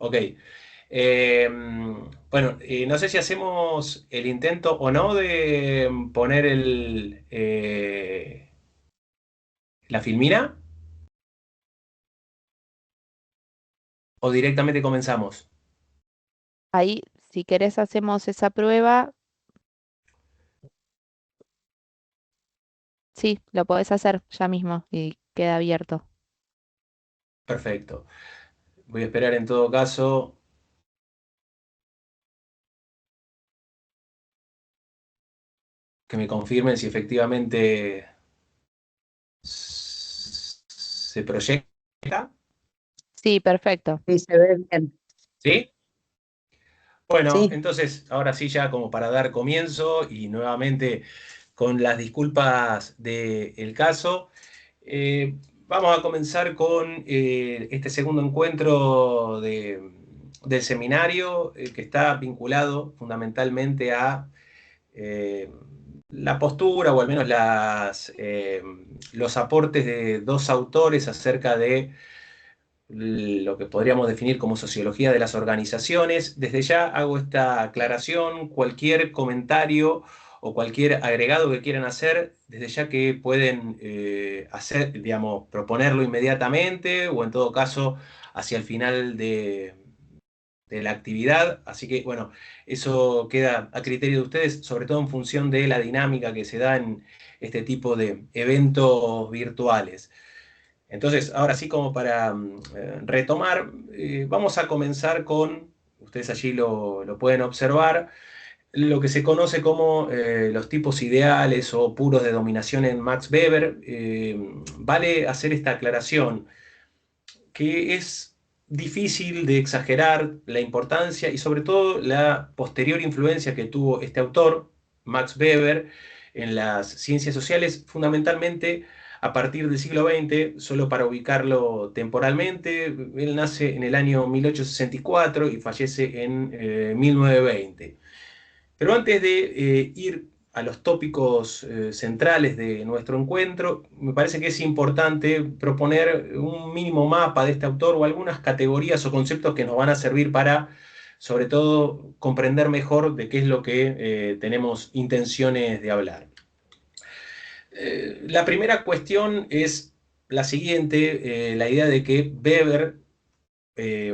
Ok. Eh, bueno, no sé si hacemos el intento o no de poner la filmina o directamente comenzamos. Ahí, si querés, hacemos esa prueba. Sí, lo podés hacer ya mismo y queda abierto. Perfecto. Voy a esperar en todo caso que me confirmen si efectivamente se proyecta. Sí, perfecto. Sí, se ve bien. ¿Sí? Bueno, Sí, entonces, ahora sí, ya como para dar comienzo y nuevamente con las disculpas del caso, vamos a comenzar con este segundo encuentro del seminario que está vinculado fundamentalmente a eh, la postura o al menos los aportes de dos autores acerca de lo que podríamos definir como sociología de las organizaciones. Desde ya hago esta aclaración, cualquier comentario o cualquier agregado que quieran hacer, desde ya que pueden hacer, digamos, proponerlo inmediatamente o en todo caso hacia el final de la actividad. Así que, bueno, eso queda a criterio de ustedes, sobre todo en función de la dinámica que se da en este tipo de eventos virtuales. Entonces, ahora sí, como para retomar, vamos a comenzar con, ustedes allí lo pueden observar, lo que se conoce como los tipos ideales o puros de dominación en Max Weber. Vale hacer esta aclaración, que es difícil de exagerar la importancia y sobre todo la posterior influencia que tuvo este autor, Max Weber, en las ciencias sociales, fundamentalmente a partir del siglo XX, solo para ubicarlo temporalmente. Él nace en el año 1864 y fallece en 1920. Pero antes de ir a los tópicos centrales de nuestro encuentro, me parece que es importante proponer un mínimo mapa de este autor o algunas categorías o conceptos que nos van a servir para, sobre todo, comprender mejor de qué es lo que tenemos intenciones de hablar. La primera cuestión es la siguiente, la idea de que Weber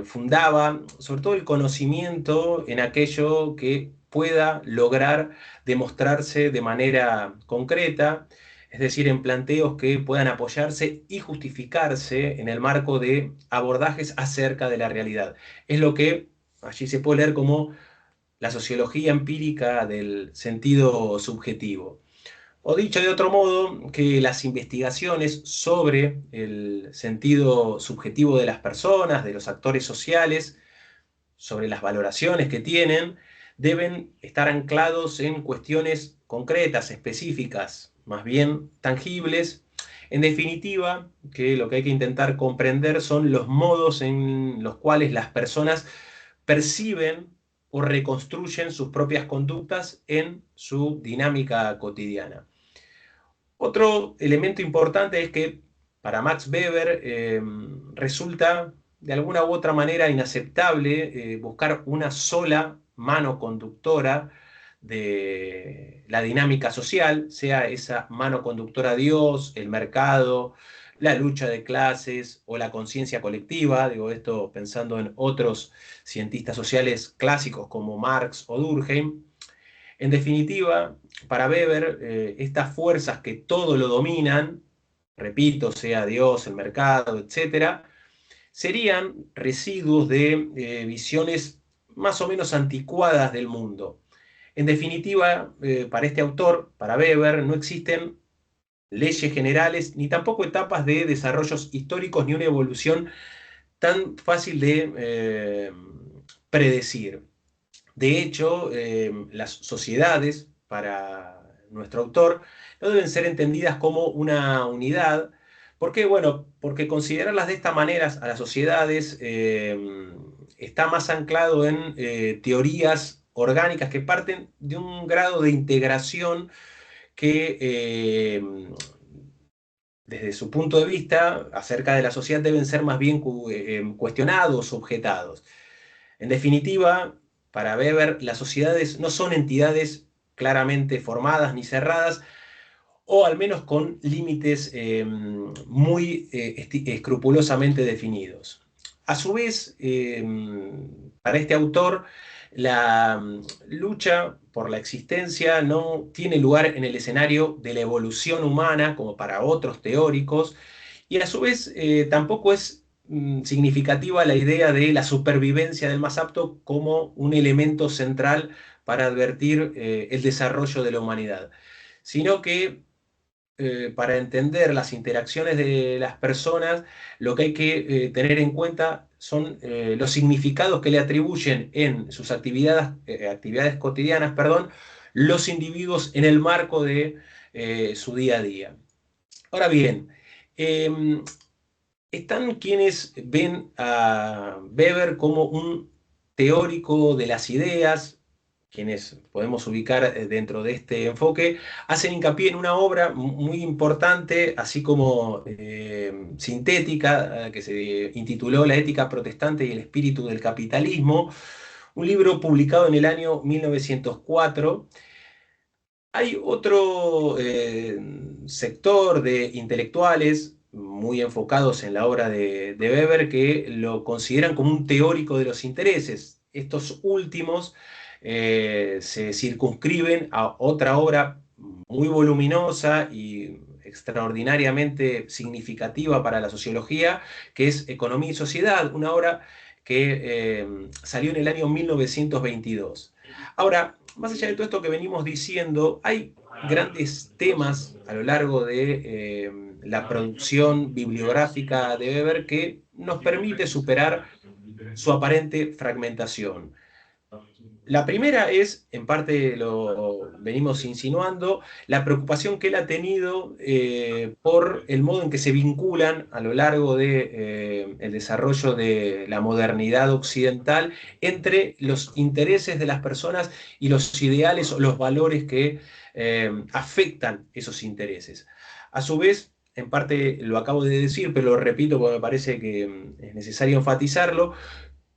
fundaba sobre todo el conocimiento en aquello que pueda lograr demostrarse de manera concreta, es decir, en planteos que puedan apoyarse y justificarse en el marco de abordajes acerca de la realidad. Es lo que allí se puede leer como la sociología empírica del sentido subjetivo. O dicho de otro modo, que las investigaciones sobre el sentido subjetivo de las personas, de los actores sociales, sobre las valoraciones que tienen, deben estar anclados en cuestiones concretas, específicas, más bien tangibles. En definitiva, que lo que hay que intentar comprender son los modos en los cuales las personas perciben o reconstruyen sus propias conductas en su dinámica cotidiana. Otro elemento importante es que para Max Weber resulta de alguna u otra manera inaceptable buscar una sola mano conductora de la dinámica social, sea esa mano conductora Dios, el mercado, la lucha de clases o la conciencia colectiva. Digo esto pensando en otros cientistas sociales clásicos como Marx o Durkheim. En definitiva, para Weber, estas fuerzas que todo lo dominan, repito, sea Dios, el mercado, etcétera, serían residuos de visiones más o menos anticuadas del mundo. En definitiva, para este autor, para Weber, no existen leyes generales ni tampoco etapas de desarrollos históricos ni una evolución tan fácil de predecir. De hecho, las sociedades, para nuestro autor, no deben ser entendidas como una unidad. ¿Por qué? Bueno, porque considerarlas de esta manera a las sociedades está más anclado en teorías orgánicas que parten de un grado de integración que desde su punto de vista acerca de la sociedad deben ser más bien cuestionados, objetados. En definitiva, para Weber, las sociedades no son entidades claramente formadas ni cerradas, o al menos con límites muy escrupulosamente definidos. A su vez, para este autor, la lucha por la existencia no tiene lugar en el escenario de la evolución humana, como para otros teóricos, y a su vez tampoco es significativa la idea de la supervivencia del más apto como un elemento central para advertir el desarrollo de la humanidad, sino que para entender las interacciones de las personas, lo que hay que tener en cuenta son los significados que le atribuyen en sus actividades cotidianas, perdón, los individuos en el marco de su día a día. Ahora bien, eh, están quienes ven a Weber como un teórico de las ideas, quienes podemos ubicar dentro de este enfoque, hacen hincapié en una obra muy importante, así como sintética, que se intituló La ética protestante y el espíritu del capitalismo, un libro publicado en el año 1904. Hay otro sector de intelectuales muy enfocados en la obra de Weber que lo consideran como un teórico de los intereses. Estos últimos se circunscriben a otra obra muy voluminosa y extraordinariamente significativa para la sociología, que es Economía y Sociedad, una obra que salió en el año 1922. Ahora, más allá de todo esto que venimos diciendo, hay grandes temas a lo largo de la producción bibliográfica de Weber que nos permite superar su aparente fragmentación. La primera es, en parte lo venimos insinuando, la preocupación que él ha tenido por el modo en que se vinculan a lo largo de, el desarrollo de la modernidad occidental entre los intereses de las personas y los ideales o los valores que afectan esos intereses. A su vez, en parte lo acabo de decir, pero lo repito porque me parece que es necesario enfatizarlo.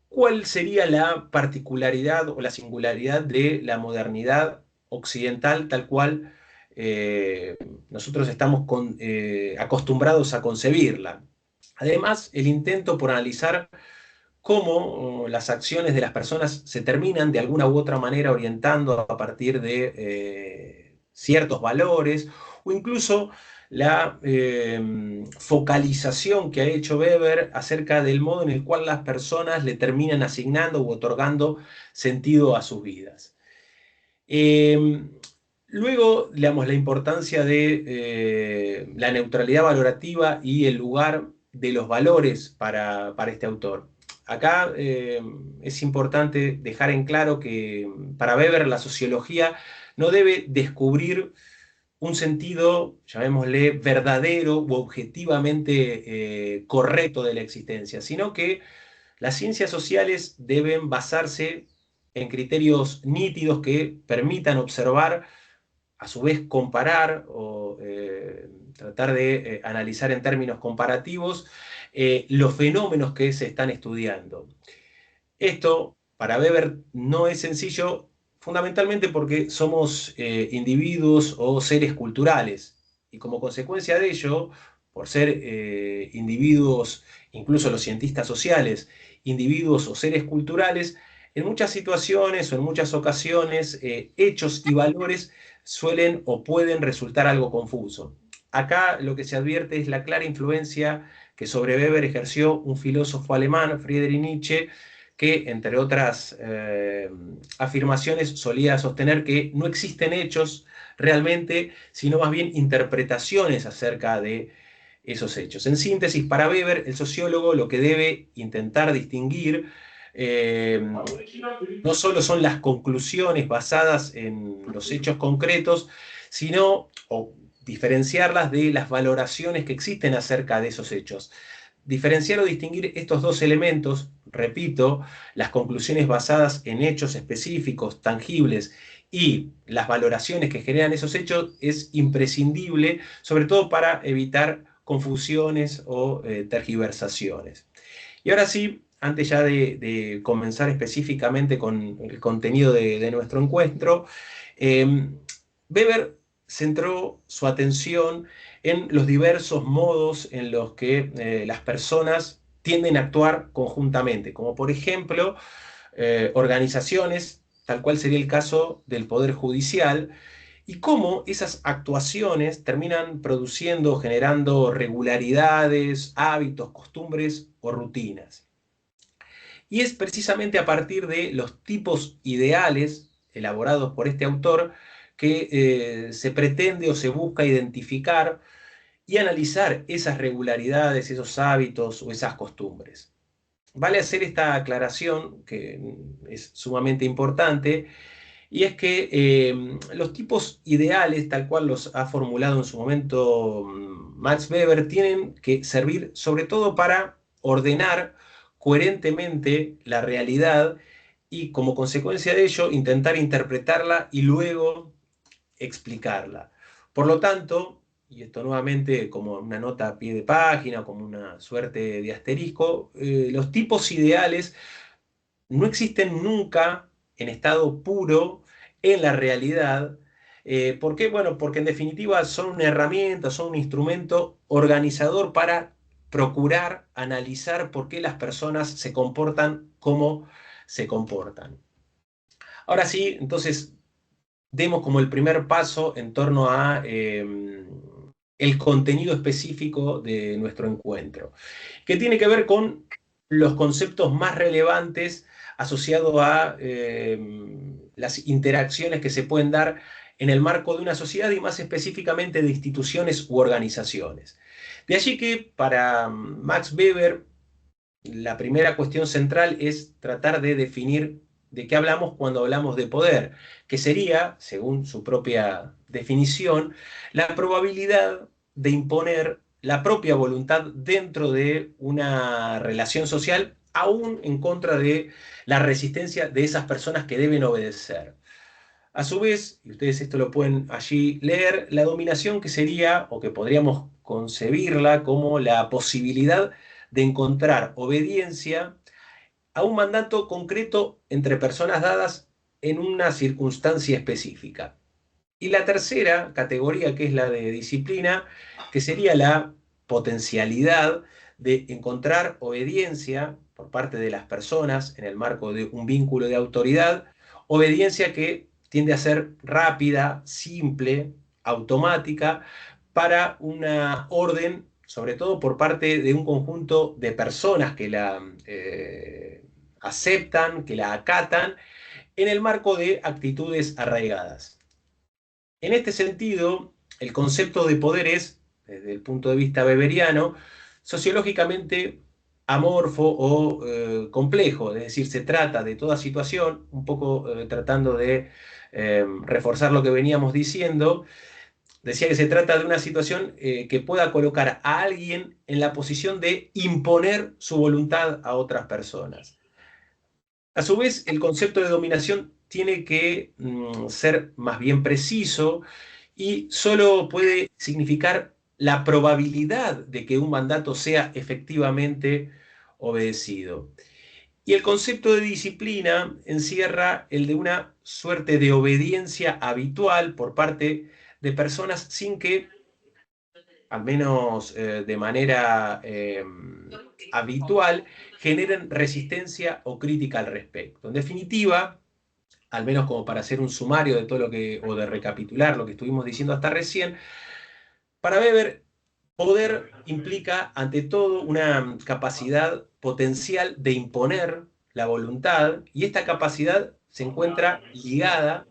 ¿Cuál sería la particularidad o la singularidad de la modernidad occidental tal cual eh, nosotros estamos acostumbrados a concebirla? Además, el intento por analizar cómo las acciones de las personas se terminan de alguna u otra manera orientando a partir de ciertos valores, o incluso la focalización que ha hecho Weber acerca del modo en el cual las personas le terminan asignando u otorgando sentido a sus vidas. Eh, Luego, digamos, la importancia de la neutralidad valorativa y el lugar de los valores para este autor. Acá es importante dejar en claro que para Weber la sociología no debe descubrir un sentido, llamémosle, verdadero u objetivamente correcto de la existencia, sino que las ciencias sociales deben basarse en criterios nítidos que permitan observar, a su vez comparar o tratar de analizar en términos comparativos los fenómenos que se están estudiando. Esto, para Weber, no es sencillo, fundamentalmente porque somos individuos o seres culturales, y como consecuencia de ello, por ser individuos, incluso los cientistas sociales, individuos o seres culturales, en muchas situaciones o en muchas ocasiones, hechos y valores suelen o pueden resultar algo confuso. Acá lo que se advierte es la clara influencia que sobre Weber ejerció un filósofo alemán, Friedrich Nietzsche, que, entre otras afirmaciones, solía sostener que no existen hechos realmente, sino más bien interpretaciones acerca de esos hechos. En síntesis, para Weber, el sociólogo lo que debe intentar distinguir no solo son las conclusiones basadas en los hechos concretos, sino o diferenciarlas de las valoraciones que existen acerca de esos hechos. Diferenciar o distinguir estos dos elementos, repito, las conclusiones basadas en hechos específicos, tangibles, y las valoraciones que generan esos hechos, es imprescindible, sobre todo para evitar confusiones o tergiversaciones. Y ahora sí, antes ya de comenzar específicamente con el contenido de nuestro encuentro, eh, Weber centró su atención en los diversos modos en los que las personas tienden a actuar conjuntamente, como por ejemplo organizaciones, tal cual sería el caso del Poder Judicial, y cómo esas actuaciones terminan produciendo, generando regularidades, hábitos, costumbres o rutinas. Y es precisamente a partir de los tipos ideales elaborados por este autor que se pretende o se busca identificar y analizar esas regularidades, esos hábitos o esas costumbres. Vale hacer esta aclaración, que es sumamente importante, y es que los tipos ideales, tal cual los ha formulado en su momento Max Weber, tienen que servir sobre todo para ordenar coherentemente la realidad y como consecuencia de ello intentar interpretarla y luego explicarla. Por lo tanto, y esto nuevamente como una nota a pie de página, como una suerte de asterisco, los tipos ideales no existen nunca en estado puro en la realidad. ¿Por qué? Bueno, porque en definitiva son una herramienta, son un instrumento organizador para procurar analizar por qué las personas se comportan como se comportan. Ahora sí, entonces demos como el primer paso en torno a el contenido específico de nuestro encuentro, que tiene que ver con los conceptos más relevantes asociados a las interacciones que se pueden dar en el marco de una sociedad y más específicamente de instituciones u organizaciones. De allí que para Max Weber la primera cuestión central es tratar de definir de qué hablamos cuando hablamos de poder, que sería, según su propia definición, la probabilidad de imponer la propia voluntad dentro de una relación social, aún en contra de la resistencia de esas personas que deben obedecer. A su vez, y ustedes esto lo pueden allí leer, la dominación que sería, o que podríamos concebirla como la posibilidad de encontrar obediencia a un mandato concreto entre personas dadas en una circunstancia específica. Y la tercera categoría, que es la de disciplina, que sería la potencialidad de encontrar obediencia por parte de las personas en el marco de un vínculo de autoridad, obediencia que tiende a ser rápida, simple, automática, para una orden, sobre todo por parte de un conjunto de personas que la aceptan, que la acatan, en el marco de actitudes arraigadas. En este sentido, el concepto de poder es, desde el punto de vista weberiano, sociológicamente amorfo o complejo, es decir, se trata de toda situación, un poco tratando de reforzar lo que veníamos diciendo, decía que se trata de una situación que pueda colocar a alguien en la posición de imponer su voluntad a otras personas. A su vez, el concepto de dominación tiene que ser más bien preciso y solo puede significar la probabilidad de que un mandato sea efectivamente obedecido. Y el concepto de disciplina encierra el de una suerte de obediencia habitual por parte de personas sin que, al menos de manera habitual, generen resistencia o crítica al respecto. En definitiva, al menos como para hacer un sumario de todo lo que, o de recapitular lo que estuvimos diciendo hasta recién, para Weber, poder implica ante todo una capacidad potencial de imponer la voluntad y esta capacidad se encuentra ligada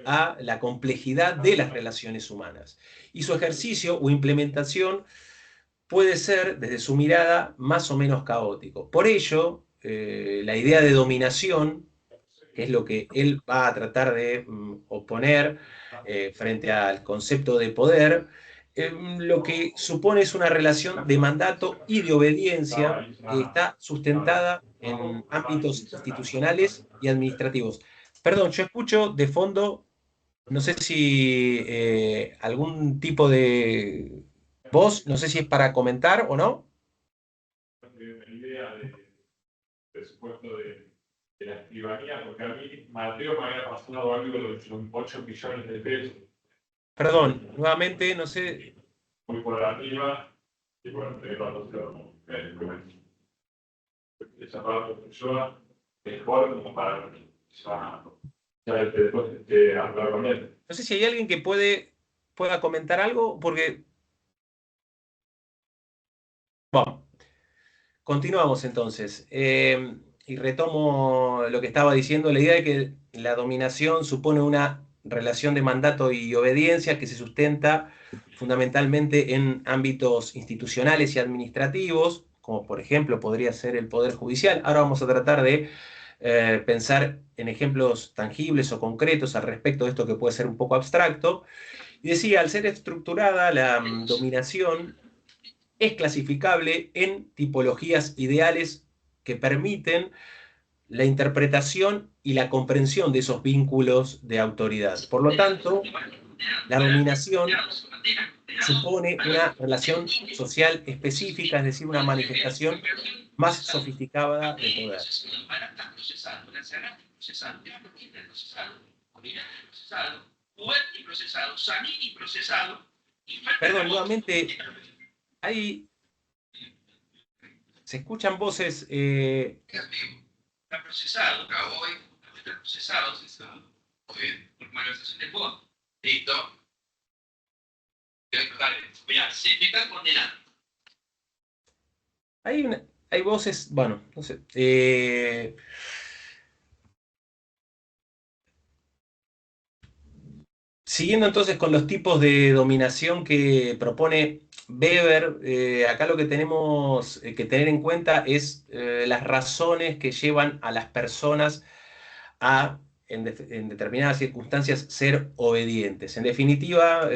a la complejidad de las relaciones humanas. Y su ejercicio o implementación puede ser, desde su mirada, más o menos caótico. Por ello, la idea de dominación, que es lo que él va a tratar de oponer frente al concepto de poder, lo que supone es una relación de mandato y de obediencia que está sustentada en ámbitos institucionales y administrativos. Perdón, yo escucho de fondo, no sé si algún tipo de voz, no sé si es para comentar o no. presupuesto de la escribanía, porque a mí Mateo me había pasado algo de 8 millones de pesos. Perdón, nuevamente, no sé. Muy por arriba, y bueno, esa parte que yo mejor como para después hablar con él. No sé si hay alguien que pueda comentar algo, porque. Bueno, continuamos entonces. Y retomo lo que estaba diciendo, la idea de que la dominación supone una relación de mandato y obediencia que se sustenta fundamentalmente en ámbitos institucionales y administrativos, como por ejemplo podría ser el Poder Judicial. Ahora vamos a tratar de pensar en ejemplos tangibles o concretos al respecto de esto que puede ser un poco abstracto. Y decía, al ser estructurada la dominación es clasificable en tipologías ideales que permiten la interpretación y la comprensión de esos vínculos de autoridad. Por lo tanto, la dominación supone una relación social específica, es decir, una manifestación más sofisticada de poder. Perdón, nuevamente, hay. Se escuchan voces. Está procesado, acá hoy, está procesado, muy bien, por malversación del bono. Listo. Mira, se te está condenando. Hay voces, bueno, no sé. Siguiendo entonces con los tipos de dominación que propone Weber, acá lo que tenemos que tener en cuenta es las razones que llevan a las personas a, en determinadas circunstancias, ser obedientes. En definitiva,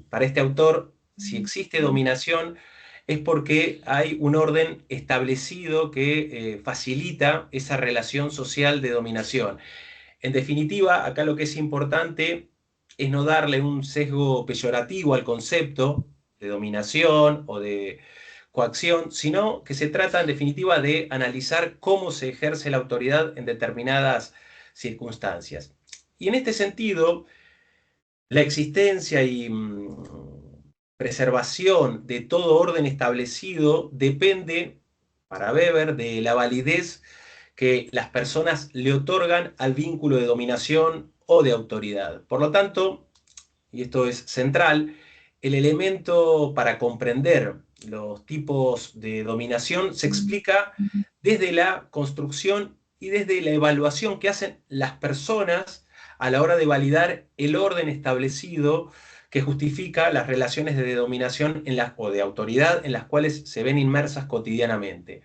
para este autor, si existe dominación, es porque hay un orden establecido que facilita esa relación social de dominación. En definitiva, acá lo que es importante es no darle un sesgo peyorativo al concepto de dominación o de coacción, sino que se trata en definitiva de analizar cómo se ejerce la autoridad en determinadas circunstancias. Y en este sentido, la existencia y preservación de todo orden establecido depende, para Weber, de la validez que las personas le otorgan al vínculo de dominación o de autoridad. Por lo tanto, y esto es central, el elemento para comprender los tipos de dominación se explica desde la construcción y desde la evaluación que hacen las personas a la hora de validar el orden establecido que justifica las relaciones de dominación o de autoridad en las cuales se ven inmersas cotidianamente.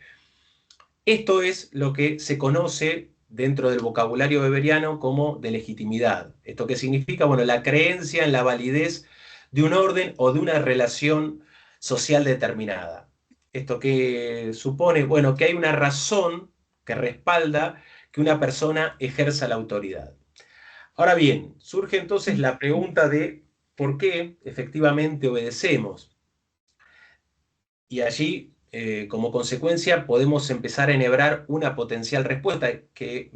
Esto es lo que se conoce dentro del vocabulario weberiano como de legitimidad. ¿Esto qué significa? Bueno, la creencia en la validez de un orden o de una relación social determinada. ¿Esto qué supone? Bueno, que hay una razón que respalda que una persona ejerza la autoridad. Ahora bien, surge entonces la pregunta de por qué efectivamente obedecemos. Y allí, como consecuencia, podemos empezar a enhebrar una potencial respuesta que,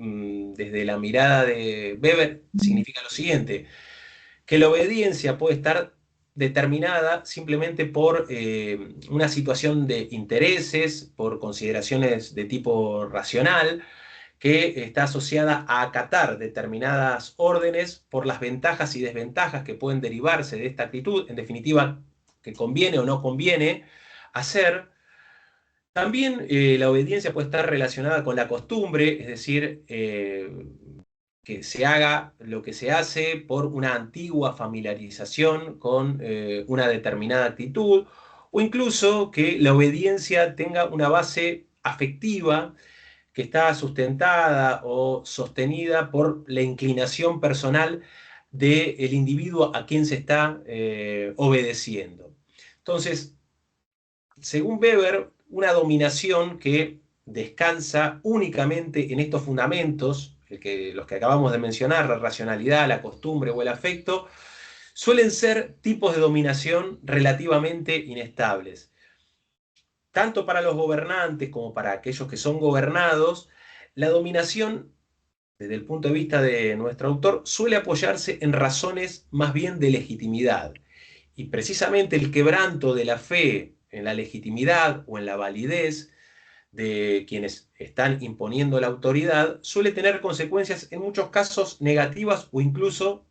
desde la mirada de Weber, significa lo siguiente, que la obediencia puede estar determinada simplemente por una situación de intereses, por consideraciones de tipo racional, que está asociada a acatar determinadas órdenes por las ventajas y desventajas que pueden derivarse de esta actitud, en definitiva, que conviene o no conviene hacer. También la obediencia puede estar relacionada con la costumbre, es decir, que se haga lo que se hace por una antigua familiarización con una determinada actitud, o incluso que la obediencia tenga una base afectiva que está sustentada o sostenida por la inclinación personal del individuo a quien se está obedeciendo. Entonces, según Weber, una dominación que descansa únicamente en estos fundamentos, los que acabamos de mencionar, la racionalidad, la costumbre o el afecto, suelen ser tipos de dominación relativamente inestables. tanto para los gobernantes como para aquellos que son gobernados, la dominación, desde el punto de vista de nuestro autor, suele apoyarse en razones más bien de legitimidad. Y precisamente el quebranto de la fe en la legitimidad o en la validez de quienes están imponiendo la autoridad suele tener consecuencias en muchos casos negativas o incluso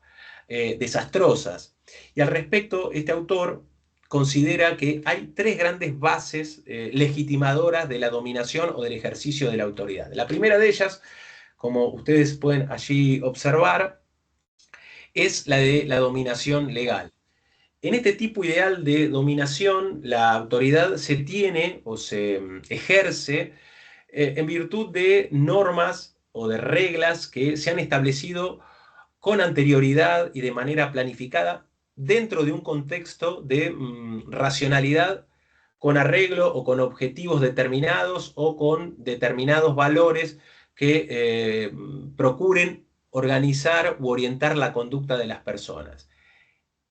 desastrosas. Y al respecto, este autor considera que hay tres grandes bases legitimadoras de la dominación o del ejercicio de la autoridad. La primera de ellas, como ustedes pueden allí observar, es la de la dominación legal. En este tipo ideal de dominación, la autoridad se tiene o se ejerce en virtud de normas o de reglas que se han establecido con anterioridad y de manera planificada dentro de un contexto de racionalidad, con arreglo o con objetivos determinados o con determinados valores que procuren organizar u orientar la conducta de las personas.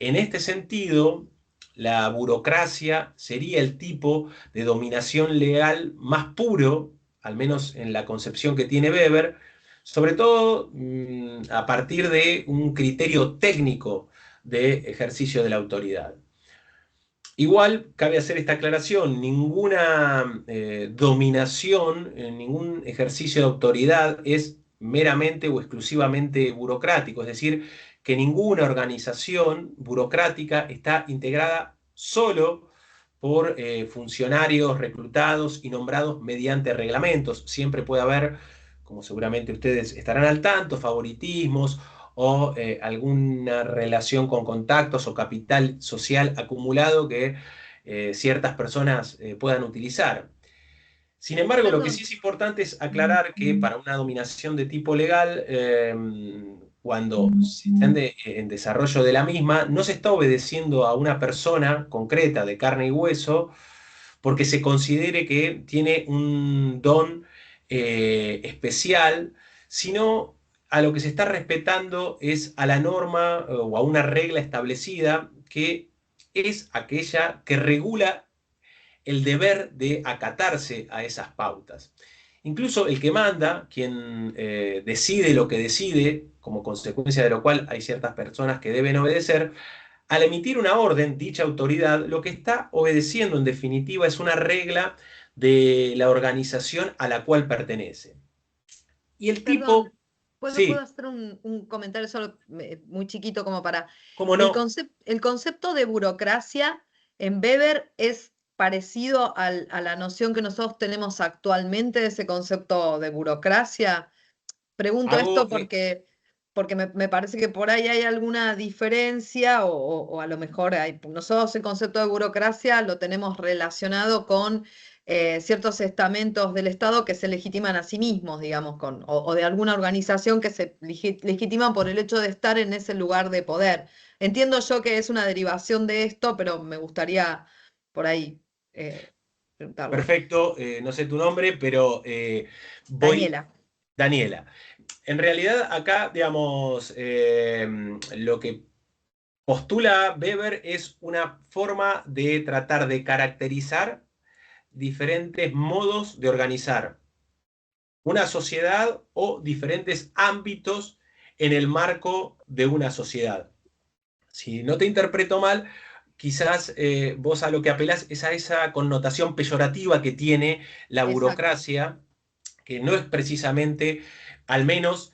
En este sentido, la burocracia sería el tipo de dominación legal más puro, al menos en la concepción que tiene Weber, sobre todo a partir de un criterio técnico de ejercicio de la autoridad. Igual cabe hacer esta aclaración, ninguna dominación, ningún ejercicio de autoridad es meramente o exclusivamente burocrático, es decir, que ninguna organización burocrática está integrada solo por funcionarios reclutados y nombrados mediante reglamentos. Siempre puede haber, como seguramente ustedes estarán al tanto, favoritismos o alguna relación con contactos o capital social acumulado que ciertas personas puedan utilizar. Sin embargo, lo que sí es importante es aclarar que para una dominación de tipo legal, cuando se está en desarrollo de la misma, no se está obedeciendo a una persona concreta de carne y hueso porque se considere que tiene un don especial, sino a lo que se está respetando es a la norma o a una regla establecida que es aquella que regula el deber de acatarse a esas pautas. Incluso el que manda, quien decide lo que decide, como consecuencia de lo cual hay ciertas personas que deben obedecer, al emitir una orden, dicha autoridad lo que está obedeciendo en definitiva es una regla de la organización a la cual pertenece. Y el tipo... Perdón, ¿puedo Sí, hacer un comentario solo muy chiquito como para... cómo El, no. el concepto de burocracia en Weber es parecido a la noción que nosotros tenemos actualmente de ese concepto de burocracia. Pregunto Hago, esto porque me parece que por ahí hay alguna diferencia o a lo mejor nosotros el concepto de burocracia lo tenemos relacionado con ciertos estamentos del Estado que se legitiman a sí mismos, digamos, o de alguna organización que se legitiman por el hecho de estar en ese lugar de poder. Entiendo yo que es una derivación de esto, pero me gustaría por ahí preguntarlo. perfecto, no sé tu nombre, pero voy... Daniela. Daniela. En realidad acá, digamos, lo que postula Weber es una forma de tratar de caracterizar diferentes modos de organizar una sociedad o diferentes ámbitos en el marco de una sociedad. Si no te interpreto mal, quizás vos a lo que apelás es a esa connotación peyorativa que tiene la Exacto. burocracia, que no es precisamente, al menos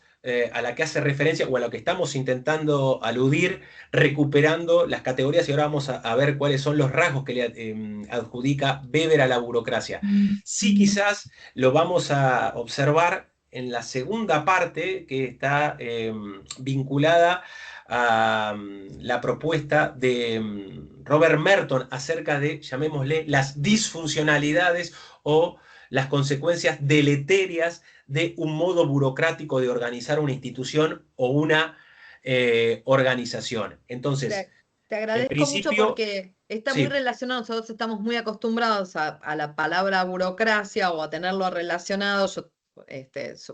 a la que hace referencia o a lo que estamos intentando aludir, recuperando las categorías, y ahora vamos a ver cuáles son los rasgos que le adjudica Weber a la burocracia. Sí, quizás lo vamos a observar en la segunda parte que está vinculada a la propuesta de Robert Merton acerca de, llamémosle, las disfuncionalidades o las consecuencias deleterias de un modo burocrático de organizar una institución o una organización. Entonces, Te en agradezco mucho principio, porque está muy sí, relacionado, nosotros estamos muy acostumbrados a la palabra burocracia o a tenerlo relacionado. Yo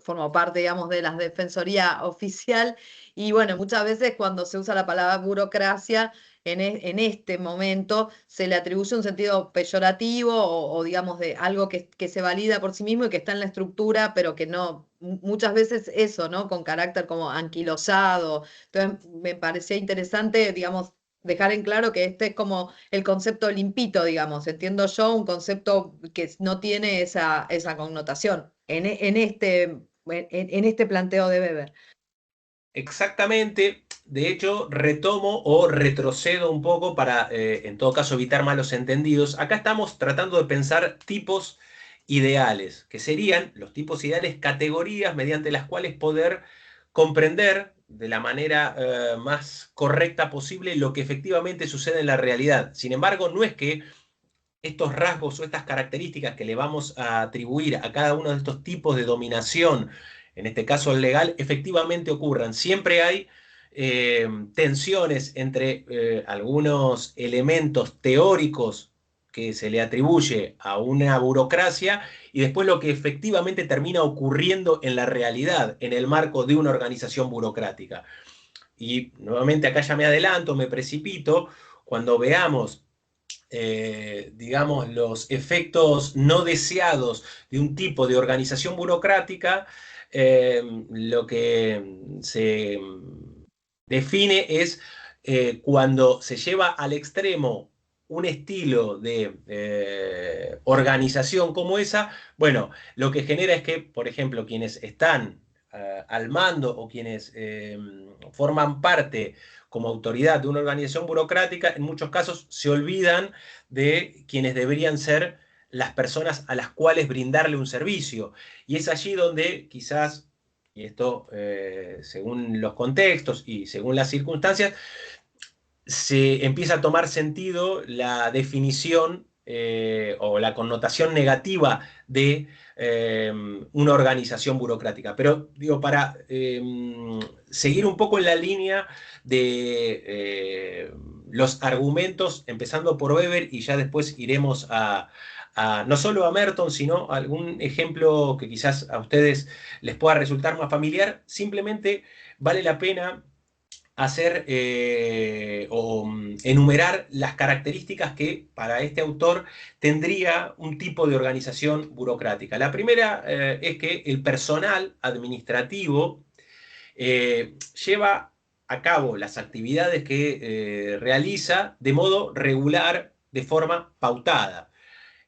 formo parte, digamos, de la defensoría oficial, y bueno, muchas veces cuando se usa la palabra burocracia, en este momento se le atribuye un sentido peyorativo o, digamos, de algo que se valida por sí mismo y que está en la estructura, pero que no, muchas veces eso, ¿no? Con carácter como anquilosado. Entonces, me parecía interesante, digamos, dejar en claro que este es como el concepto limpito, digamos, entiendo yo, un concepto que no tiene esa connotación en este planteo de Weber. Exactamente. De hecho, retomo o retrocedo un poco para, en todo caso, evitar malos entendidos. Acá estamos tratando de pensar tipos ideales, que serían los tipos ideales, categorías mediante las cuales poder comprender de la manera más correcta posible lo que efectivamente sucede en la realidad. Sin embargo, no es que estos rasgos o estas características que le vamos a atribuir a cada uno de estos tipos de dominación, en este caso el legal, efectivamente ocurran. Siempre hay tensiones entre algunos elementos teóricos que se le atribuye a una burocracia y después lo que efectivamente termina ocurriendo en la realidad, en el marco de una organización burocrática. Y nuevamente acá ya me adelanto, me precipito, cuando veamos digamos, los efectos no deseados de un tipo de organización burocrática, lo que se define es cuando se lleva al extremo un estilo de organización como esa, bueno, lo que genera es que, por ejemplo, quienes están al mando o quienes forman parte como autoridad de una organización burocrática, en muchos casos se olvidan de quienes deberían ser las personas a las cuales brindarle un servicio. Y es allí donde quizás, y esto según los contextos y según las circunstancias, se empieza a tomar sentido la definición o la connotación negativa de una organización burocrática. Pero digo, para seguir un poco en la línea de los argumentos, empezando por Weber y ya después iremos no solo a Merton, sino a algún ejemplo que quizás a ustedes les pueda resultar más familiar, simplemente vale la pena hacer o enumerar las características que para este autor tendría un tipo de organización burocrática. La primera es que el personal administrativo lleva a cabo las actividades que realiza de modo regular, de forma pautada.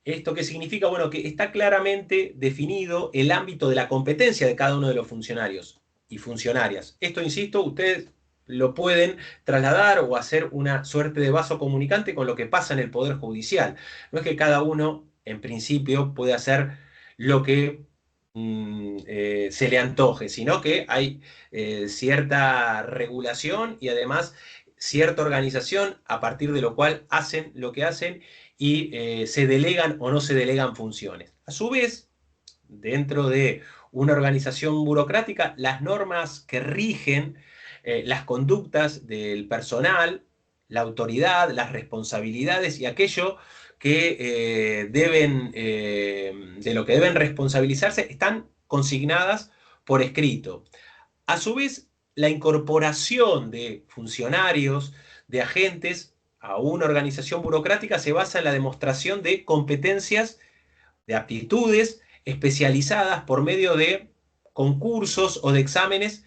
¿Esto qué significa? Bueno, que está claramente definido el ámbito de la competencia de cada uno de los funcionarios y funcionarias. Esto, insisto, ustedes lo pueden trasladar o hacer una suerte de vaso comunicante con lo que pasa en el Poder Judicial. No es que cada uno, en principio, puede hacer lo que se le antoje, sino que hay cierta regulación y además cierta organización a partir de lo cual hacen lo que hacen y se delegan o no se delegan funciones. A su vez, dentro de una organización burocrática, las normas que rigen las conductas del personal, la autoridad, las responsabilidades y aquello que de lo que deben responsabilizarse están consignadas por escrito. A su vez, la incorporación de funcionarios, de agentes a una organización burocrática se basa en la demostración de competencias, de aptitudes especializadas por medio de concursos o de exámenes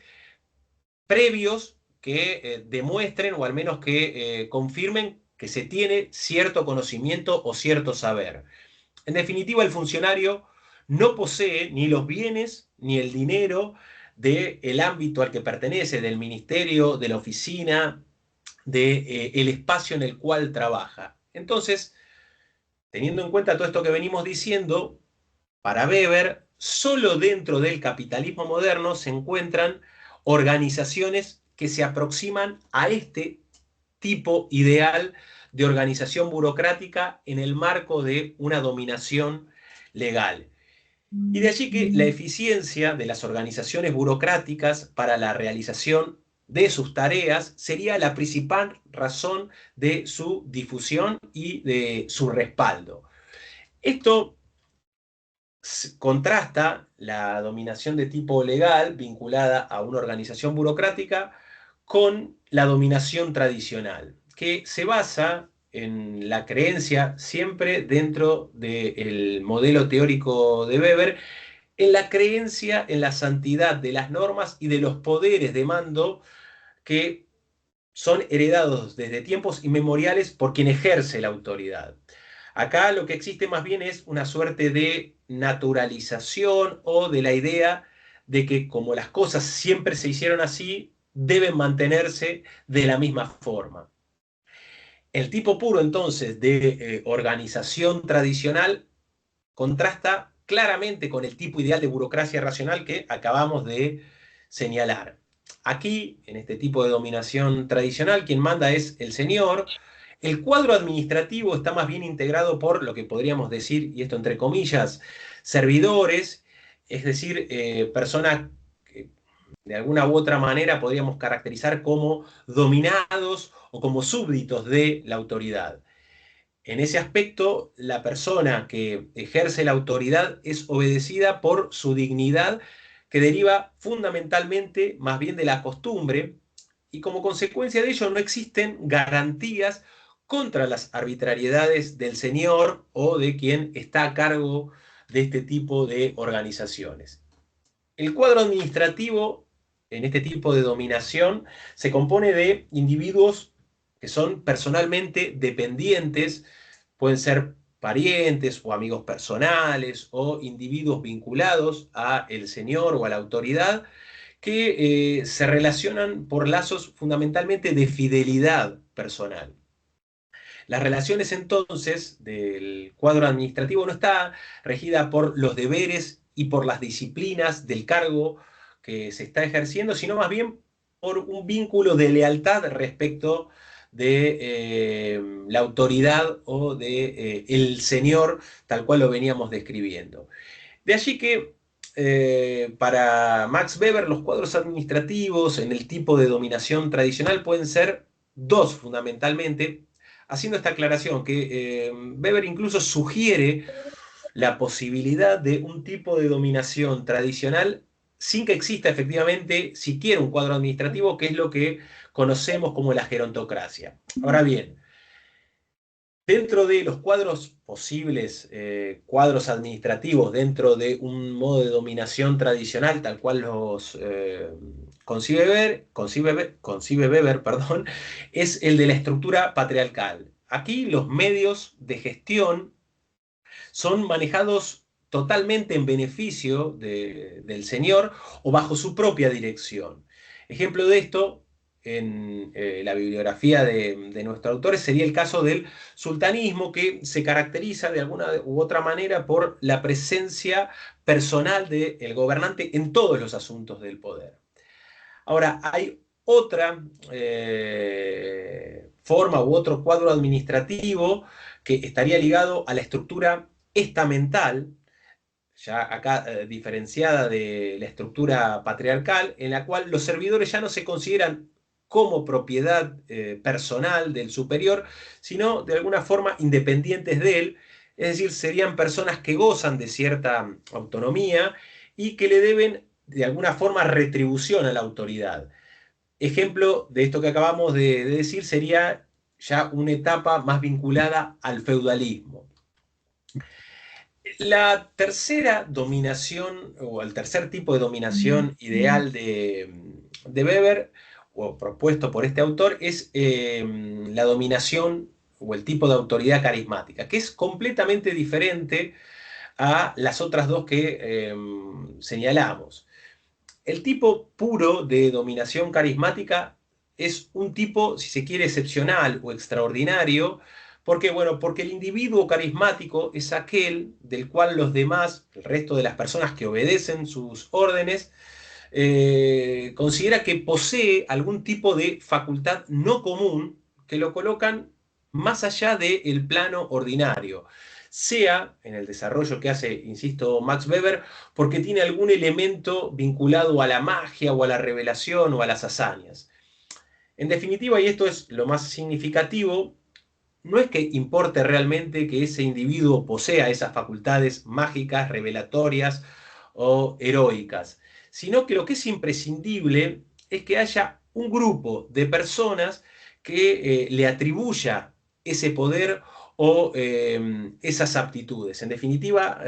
previos que demuestren o al menos que confirmen que se tiene cierto conocimiento o cierto saber. En definitiva, el funcionario no posee ni los bienes ni el dinero del ámbito al que pertenece, del ministerio, de la oficina, del espacio en el cual trabaja. Entonces, teniendo en cuenta todo esto que venimos diciendo, para Weber, solo dentro del capitalismo moderno se encuentran organizaciones que se aproximan a este tipo ideal de organización burocrática en el marco de una dominación legal. Y de allí que la eficiencia de las organizaciones burocráticas para la realización de sus tareas sería la principal razón de su difusión y de su respaldo. Esto contrasta la dominación de tipo legal vinculada a una organización burocrática con la dominación tradicional, que se basa en la creencia, siempre dentro del modelo teórico de Weber, en la creencia en la santidad de las normas y de los poderes de mando que son heredados desde tiempos inmemoriales por quien ejerce la autoridad. Acá lo que existe más bien es una suerte de naturalización o de la idea de que como las cosas siempre se hicieron así, deben mantenerse de la misma forma. El tipo puro entonces de organización tradicional contrasta claramente con el tipo ideal de burocracia racional que acabamos de señalar. Aquí, en este tipo de dominación tradicional, quien manda es el señor. El cuadro administrativo está más bien integrado por lo que podríamos decir, y esto entre comillas, servidores, es decir, personas que de alguna u otra manera podríamos caracterizar como dominados o como súbditos de la autoridad. En ese aspecto, la persona que ejerce la autoridad es obedecida por su dignidad, que deriva fundamentalmente más bien de la costumbre, y como consecuencia de ello no existen garantías contra las arbitrariedades del señor o de quien está a cargo de este tipo de organizaciones. El cuadro administrativo en este tipo de dominación se compone de individuos que son personalmente dependientes, pueden ser parientes o amigos personales o individuos vinculados a el señor o a la autoridad que se relacionan por lazos fundamentalmente de fidelidad personal. Las relaciones entonces del cuadro administrativo no está regida por los deberes y por las disciplinas del cargo que se está ejerciendo, sino más bien por un vínculo de lealtad respecto de la autoridad o de el señor, tal cual lo veníamos describiendo. De allí que para Max Weber los cuadros administrativos en el tipo de dominación tradicional pueden ser dos fundamentalmente, haciendo esta aclaración que Weber incluso sugiere la posibilidad de un tipo de dominación tradicional sin que exista efectivamente siquiera un cuadro administrativo, que es lo que conocemos como la gerontocracia. Ahora bien, dentro de los cuadros posibles, cuadros administrativos, dentro de un modo de dominación tradicional, tal cual los concibe Weber, perdón, es el de la estructura patriarcal. Aquí los medios de gestión son manejados totalmente en beneficio del señor o bajo su propia dirección. Ejemplo de esto en la bibliografía de nuestro autor sería el caso del sultanismo, que se caracteriza de alguna u otra manera por la presencia personal del gobernante en todos los asuntos del poder. Ahora, hay otra forma u otro cuadro administrativo que estaría ligado a la estructura estamental, ya acá diferenciada de la estructura patriarcal, en la cual los servidores ya no se consideran como propiedad personal del superior, sino de alguna forma independientes de él, es decir, serían personas que gozan de cierta autonomía y que le deben de alguna forma retribución a la autoridad. Ejemplo de esto que acabamos de decir sería ya una etapa más vinculada al feudalismo. La tercera dominación, o el tercer tipo de dominación ideal de Weber, o propuesto por este autor, es la dominación o el tipo de autoridad carismática, que es completamente diferente a las otras dos que señalamos. El tipo puro de dominación carismática es un tipo, si se quiere, excepcional o extraordinario. ¿Por qué? Bueno, porque el individuo carismático es aquel del cual los demás, el resto de las personas que obedecen sus órdenes, considera que posee algún tipo de facultad no común que lo colocan más allá del plano ordinario, sea en el desarrollo que hace, insisto, Max Weber, porque tiene algún elemento vinculado a la magia o a la revelación o a las hazañas. En definitiva, y esto es lo más significativo, no es que importe realmente que ese individuo posea esas facultades mágicas, revelatorias o heroicas, sino que lo que es imprescindible es que haya un grupo de personas que le atribuya ese poder o esas aptitudes. En definitiva,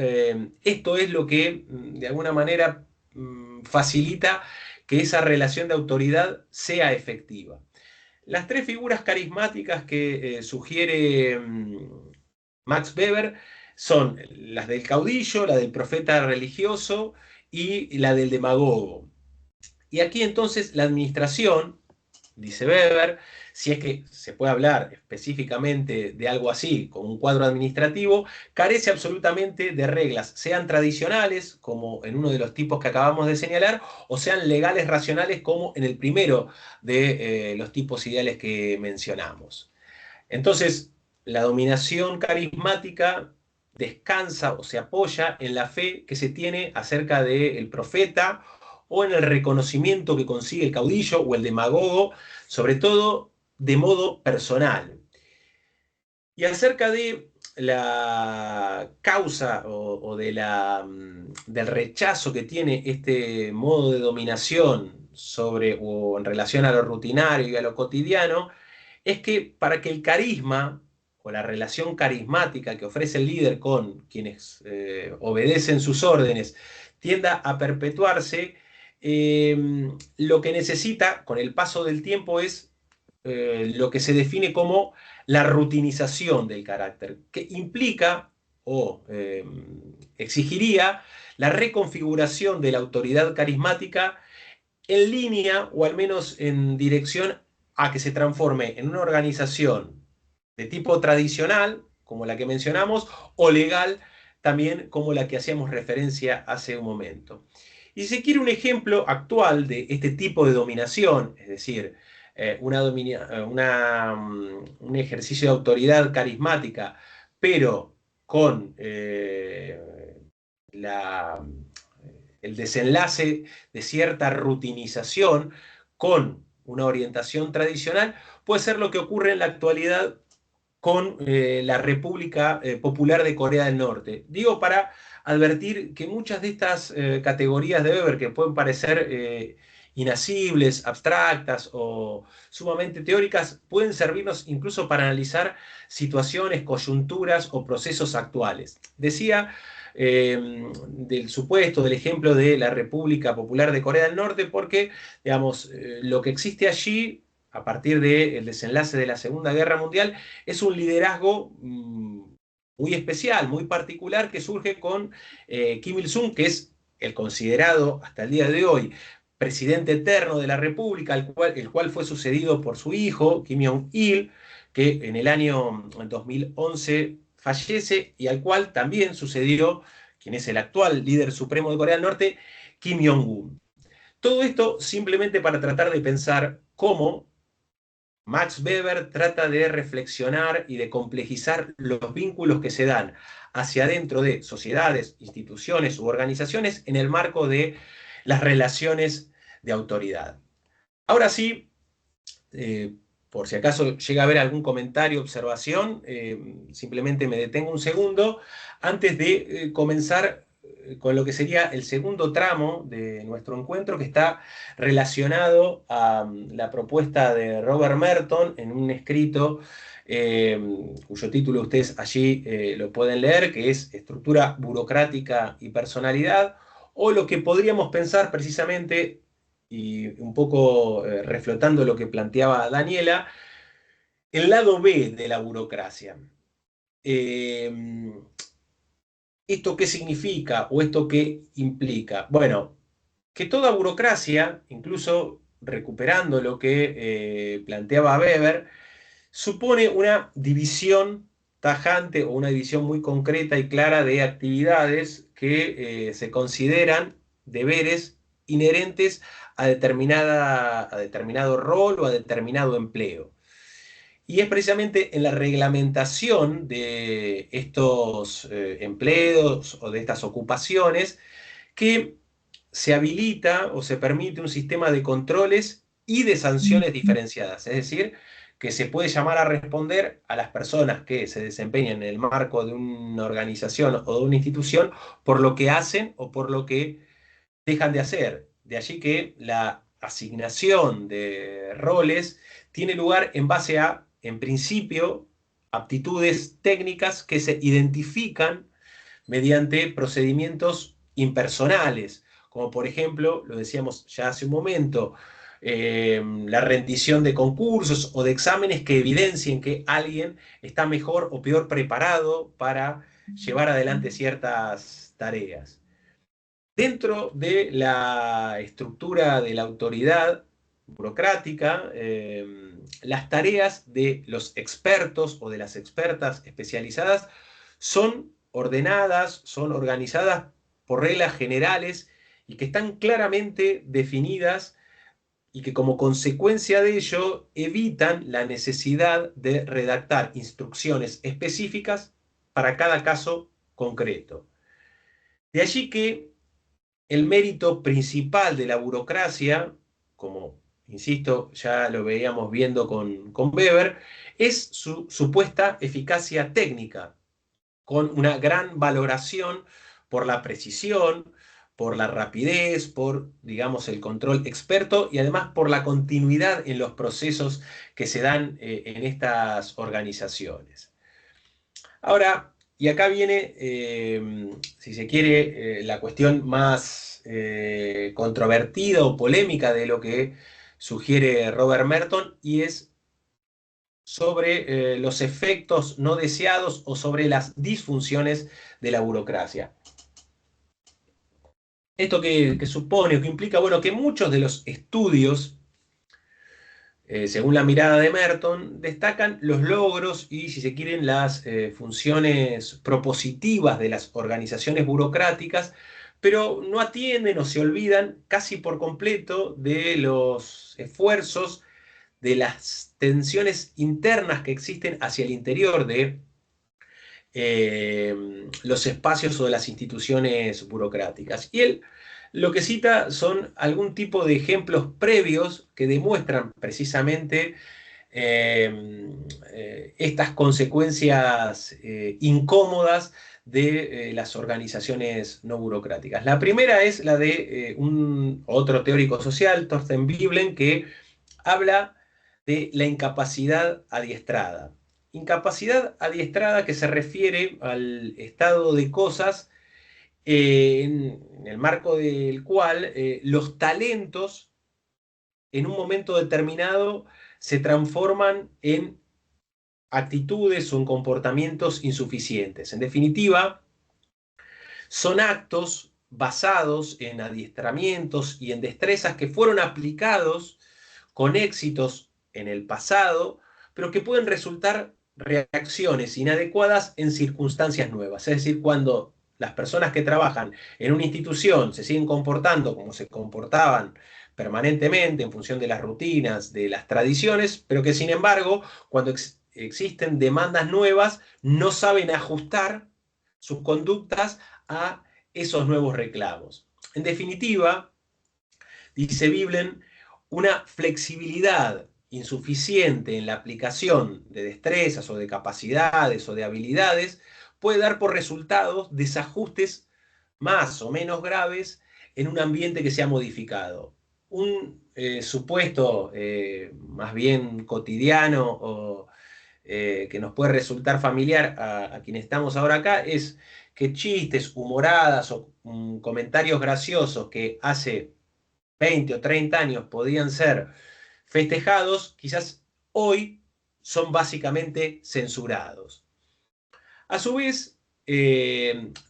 esto es lo que de alguna manera facilita que esa relación de autoridad sea efectiva. Las tres figuras carismáticas que sugiere Max Weber son las del caudillo, la del profeta religioso y la del demagogo. Y aquí entonces la administración, dice Weber, si es que se puede hablar específicamente de algo así, como un cuadro administrativo, carece absolutamente de reglas, sean tradicionales, como en uno de los tipos que acabamos de señalar, o sean legales, racionales, como en el primero de los tipos ideales que mencionamos. Entonces, la dominación carismática descansa o se apoya en la fe que se tiene acerca del profeta o en el reconocimiento que consigue el caudillo o el demagogo, sobre todo de modo personal. Y acerca de la causa o del rechazo que tiene este modo de dominación sobre o en relación a lo rutinario y a lo cotidiano, es que para que el carisma o la relación carismática que ofrece el líder con quienes obedecen sus órdenes tienda a perpetuarse, lo que necesita con el paso del tiempo es lo que se define como la rutinización del carácter, que implica o exigiría la reconfiguración de la autoridad carismática en línea o al menos en dirección a que se transforme en una organización de tipo tradicional, como la que mencionamos, o legal, también como la que hacíamos referencia hace un momento. Y si se quiere un ejemplo actual de este tipo de dominación, es decir, un ejercicio de autoridad carismática, pero con el desenlace de cierta rutinización con una orientación tradicional, puede ser lo que ocurre en la actualidad con la República Popular de Corea del Norte. Digo para advertir que muchas de estas categorías de Weber que pueden parecer inasibles, abstractas o sumamente teóricas, pueden servirnos incluso para analizar situaciones, coyunturas o procesos actuales. Decía del supuesto, del ejemplo de la República Popular de Corea del Norte, porque, digamos, lo que existe allí, a partir del desenlace de la Segunda Guerra Mundial, es un liderazgo muy especial, muy particular, que surge con Kim Il-sung, que es el considerado hasta el día de hoy presidente eterno de la República, el cual fue sucedido por su hijo, Kim Jong-il, que en el año 2011 fallece, y al cual también sucedió quien es el actual líder supremo de Corea del Norte, Kim Jong-un. Todo esto simplemente para tratar de pensar cómo Max Weber trata de reflexionar y de complejizar los vínculos que se dan hacia adentro de sociedades, instituciones u organizaciones en el marco de las relaciones de autoridad. Ahora sí, por si acaso llega a haber algún comentario, observación, simplemente me detengo un segundo antes de comenzar con lo que sería el segundo tramo de nuestro encuentro, que está relacionado a la propuesta de Robert Merton en un escrito cuyo título ustedes allí lo pueden leer, que es Estructura burocrática y personalidad, o lo que podríamos pensar precisamente, y un poco reflotando lo que planteaba Daniela, el lado B de la burocracia. ¿Esto qué significa o esto qué implica? Bueno, que toda burocracia, incluso recuperando lo que planteaba Weber, supone una división tajante o una división muy concreta y clara de actividades que se consideran deberes inherentes a determinado rol o a determinado empleo. Y es precisamente en la reglamentación de estos empleos o de estas ocupaciones que se habilita o se permite un sistema de controles y de sanciones diferenciadas. Es decir, que se puede llamar a responder a las personas que se desempeñan en el marco de una organización o de una institución por lo que hacen o por lo que dejan de hacer. De allí que la asignación de roles tiene lugar en base a, en principio, aptitudes técnicas que se identifican mediante procedimientos impersonales, como por ejemplo, lo decíamos ya hace un momento, la rendición de concursos o de exámenes que evidencien que alguien está mejor o peor preparado para llevar adelante ciertas tareas. Dentro de la estructura de la autoridad burocrática, las tareas de los expertos o de las expertas especializadas son ordenadas, son organizadas por reglas generales y que están claramente definidas y que como consecuencia de ello evitan la necesidad de redactar instrucciones específicas para cada caso concreto. De allí que el mérito principal de la burocracia, como, insisto, ya lo veíamos viendo con Weber, es su supuesta eficacia técnica, con una gran valoración por la precisión, por la rapidez, por, digamos, el control experto y además por la continuidad en los procesos que se dan en estas organizaciones. Ahora, y acá viene, si se quiere, la cuestión más controvertida o polémica de lo que sugiere Robert Merton, y es sobre los efectos no deseados o sobre las disfunciones de la burocracia. Esto que supone o que implica, bueno, que muchos de los estudios, según la mirada de Merton, destacan los logros y, si se quieren, las funciones propositivas de las organizaciones burocráticas, pero no atienden o se olvidan casi por completo de los esfuerzos, de las tensiones internas que existen hacia el interior de los espacios o de las instituciones burocráticas. Y él lo que cita son algún tipo de ejemplos previos que demuestran precisamente estas consecuencias incómodas de las organizaciones no burocráticas. La primera es la de otro teórico social, Thorsten Veblen, que habla de la incapacidad adiestrada. Incapacidad adiestrada que se refiere al estado de cosas en el marco del cual los talentos en un momento determinado se transforman en actitudes o en comportamientos insuficientes. En definitiva, son actos basados en adiestramientos y en destrezas que fueron aplicados con éxitos en el pasado, pero que pueden resultar reacciones inadecuadas en circunstancias nuevas. Es decir, cuando las personas que trabajan en una institución se siguen comportando como se comportaban permanentemente en función de las rutinas, de las tradiciones, pero que sin embargo, cuando existen demandas nuevas, no saben ajustar sus conductas a esos nuevos reclamos. En definitiva, dice Veblen, una flexibilidad insuficiente en la aplicación de destrezas o de capacidades o de habilidades puede dar por resultados desajustes más o menos graves en un ambiente que se ha modificado. Un supuesto más bien cotidiano o que nos puede resultar familiar a quienes estamos ahora acá es que chistes, humoradas o comentarios graciosos que hace 20 o 30 años podían ser festejados, quizás hoy son básicamente censurados. A su vez,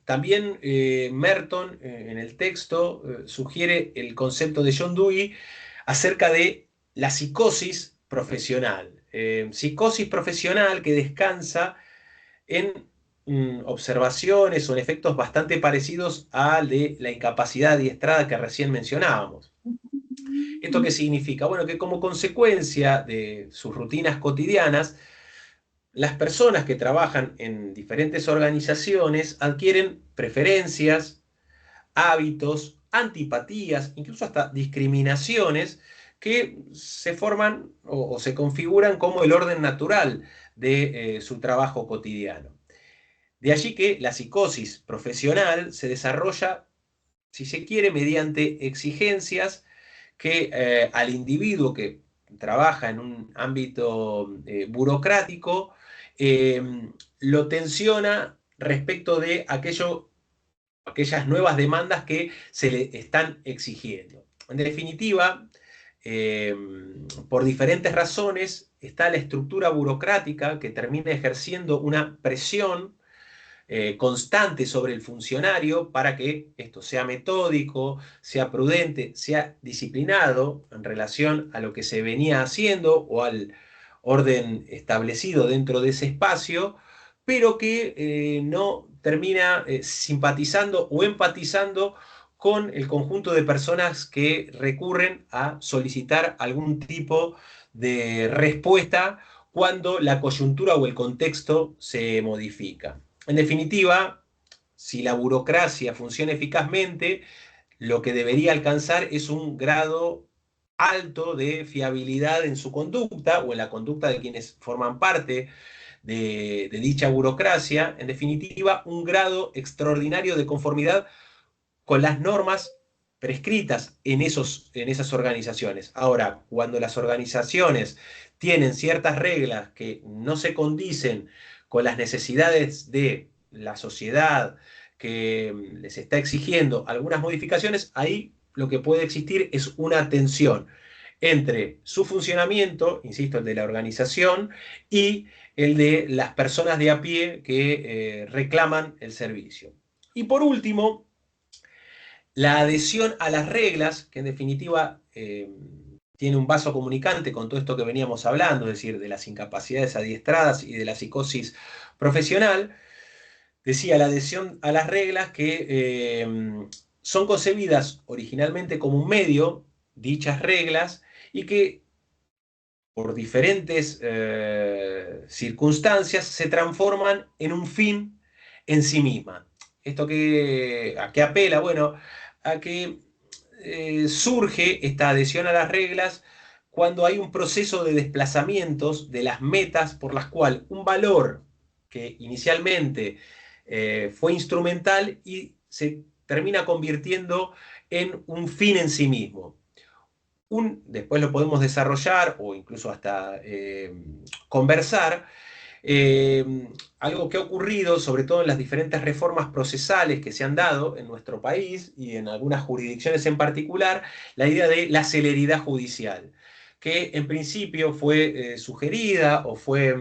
también Merton en el texto sugiere el concepto de John Dewey acerca de la psicosis profesional. Psicosis profesional que descansa en observaciones o en efectos bastante parecidos al de la incapacidad adiestrada que recién mencionábamos. ¿Esto qué significa? Bueno, que como consecuencia de sus rutinas cotidianas, las personas que trabajan en diferentes organizaciones adquieren preferencias, hábitos, antipatías, incluso hasta discriminaciones que se forman o se configuran como el orden natural de su trabajo cotidiano. De allí que la psicosis profesional se desarrolla, si se quiere, mediante exigencias que al individuo que trabaja en un ámbito burocrático lo tensiona respecto de aquellas nuevas demandas que se le están exigiendo. En definitiva, por diferentes razones, está la estructura burocrática que termina ejerciendo una presión constante sobre el funcionario para que esto sea metódico, sea prudente, sea disciplinado en relación a lo que se venía haciendo o al orden establecido dentro de ese espacio, pero que no termina simpatizando o empatizando con el conjunto de personas que recurren a solicitar algún tipo de respuesta cuando la coyuntura o el contexto se modifica. En definitiva, si la burocracia funciona eficazmente, lo que debería alcanzar es un grado alto de fiabilidad en su conducta o en la conducta de quienes forman parte de dicha burocracia. En definitiva, un grado extraordinario de conformidad con las normas prescritas en esas organizaciones. Ahora, cuando las organizaciones tienen ciertas reglas que no se condicen con las necesidades de la sociedad, que les está exigiendo algunas modificaciones, ahí lo que puede existir es una tensión entre su funcionamiento, insisto, el de la organización, y el de las personas de a pie que reclaman el servicio. Y por último, la adhesión a las reglas, que en definitiva tiene un vaso comunicante con todo esto que veníamos hablando, es decir, de las incapacidades adiestradas y de la psicosis profesional. Decía, la adhesión a las reglas que son concebidas originalmente como un medio, dichas reglas, y que por diferentes circunstancias se transforman en un fin en sí misma. ¿Esto a qué apela? Bueno, a que surge esta adhesión a las reglas cuando hay un proceso de desplazamientos de las metas por las cuales un valor que inicialmente fue instrumental y se termina convirtiendo en un fin en sí mismo. Después lo podemos desarrollar o incluso hasta conversar. Algo que ha ocurrido, sobre todo en las diferentes reformas procesales que se han dado en nuestro país y en algunas jurisdicciones en particular, la idea de la celeridad judicial, que en principio fue sugerida o fue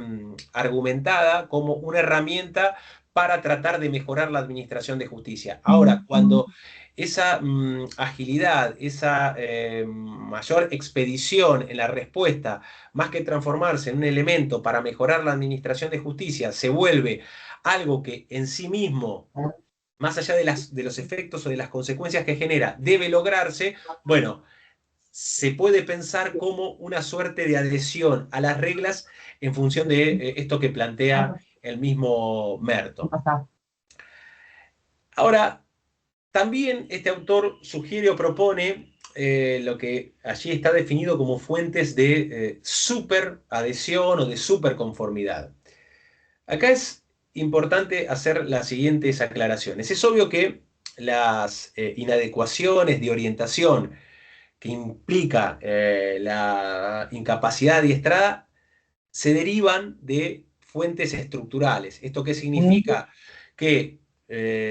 argumentada como una herramienta para tratar de mejorar la administración de justicia. Ahora, cuando esa agilidad, esa mayor expedición en la respuesta, más que transformarse en un elemento para mejorar la administración de justicia, se vuelve algo que en sí mismo, más allá de los efectos o de las consecuencias que genera, debe lograrse, bueno, se puede pensar como una suerte de adhesión a las reglas en función de esto que plantea el mismo Merton. Ahora, también este autor sugiere o propone lo que allí está definido como fuentes de superadhesión o de superconformidad. Acá es importante hacer las siguientes aclaraciones. Es obvio que las inadecuaciones de orientación que implica la incapacidad adiestrada se derivan de fuentes estructurales. ¿Esto qué significa? Que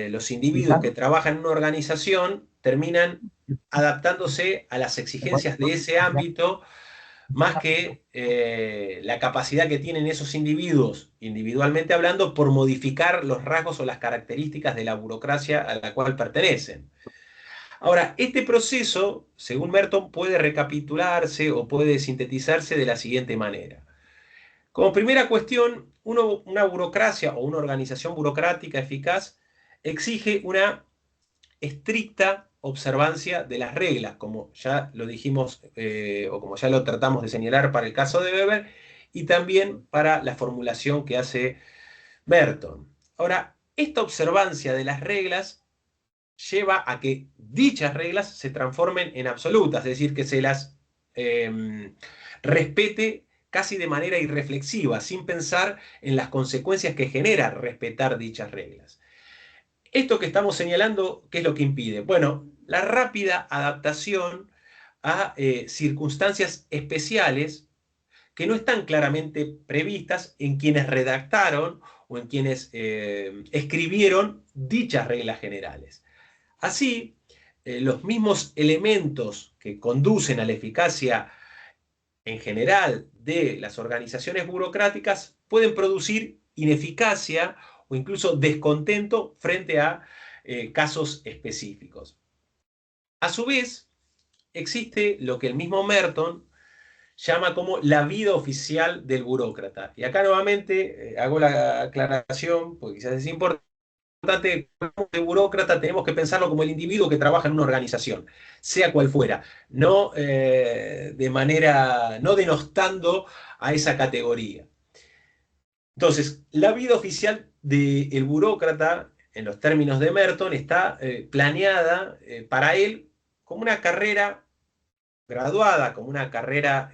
los individuos que trabajan en una organización terminan adaptándose a las exigencias de ese ámbito más que la capacidad que tienen esos individuos, individualmente hablando, por modificar los rasgos o las características de la burocracia a la cual pertenecen. Ahora, este proceso, según Merton, puede recapitularse o puede sintetizarse de la siguiente manera. Como primera cuestión, una burocracia o una organización burocrática eficaz exige una estricta observancia de las reglas, como ya lo dijimos o como ya lo tratamos de señalar para el caso de Weber y también para la formulación que hace Merton. Ahora, esta observancia de las reglas lleva a que dichas reglas se transformen en absolutas, es decir, que se las respete casi de manera irreflexiva, sin pensar en las consecuencias que genera respetar dichas reglas. Esto que estamos señalando, ¿qué es lo que impide? Bueno, la rápida adaptación a circunstancias especiales que no están claramente previstas en quienes redactaron o en quienes escribieron dichas reglas generales. Así, los mismos elementos que conducen a la eficacia en general de las organizaciones burocráticas pueden producir ineficacia o incluso descontento frente a casos específicos. A su vez, existe lo que el mismo Merton llama como la vida oficial del burócrata. Y acá nuevamente hago la aclaración, porque quizás es importante, de burócrata tenemos que pensarlo como el individuo que trabaja en una organización, sea cual fuera, no de manera, no denostando a esa categoría. Entonces, la vida oficial del burócrata, en los términos de Merton, está planeada para él como una carrera graduada, como una carrera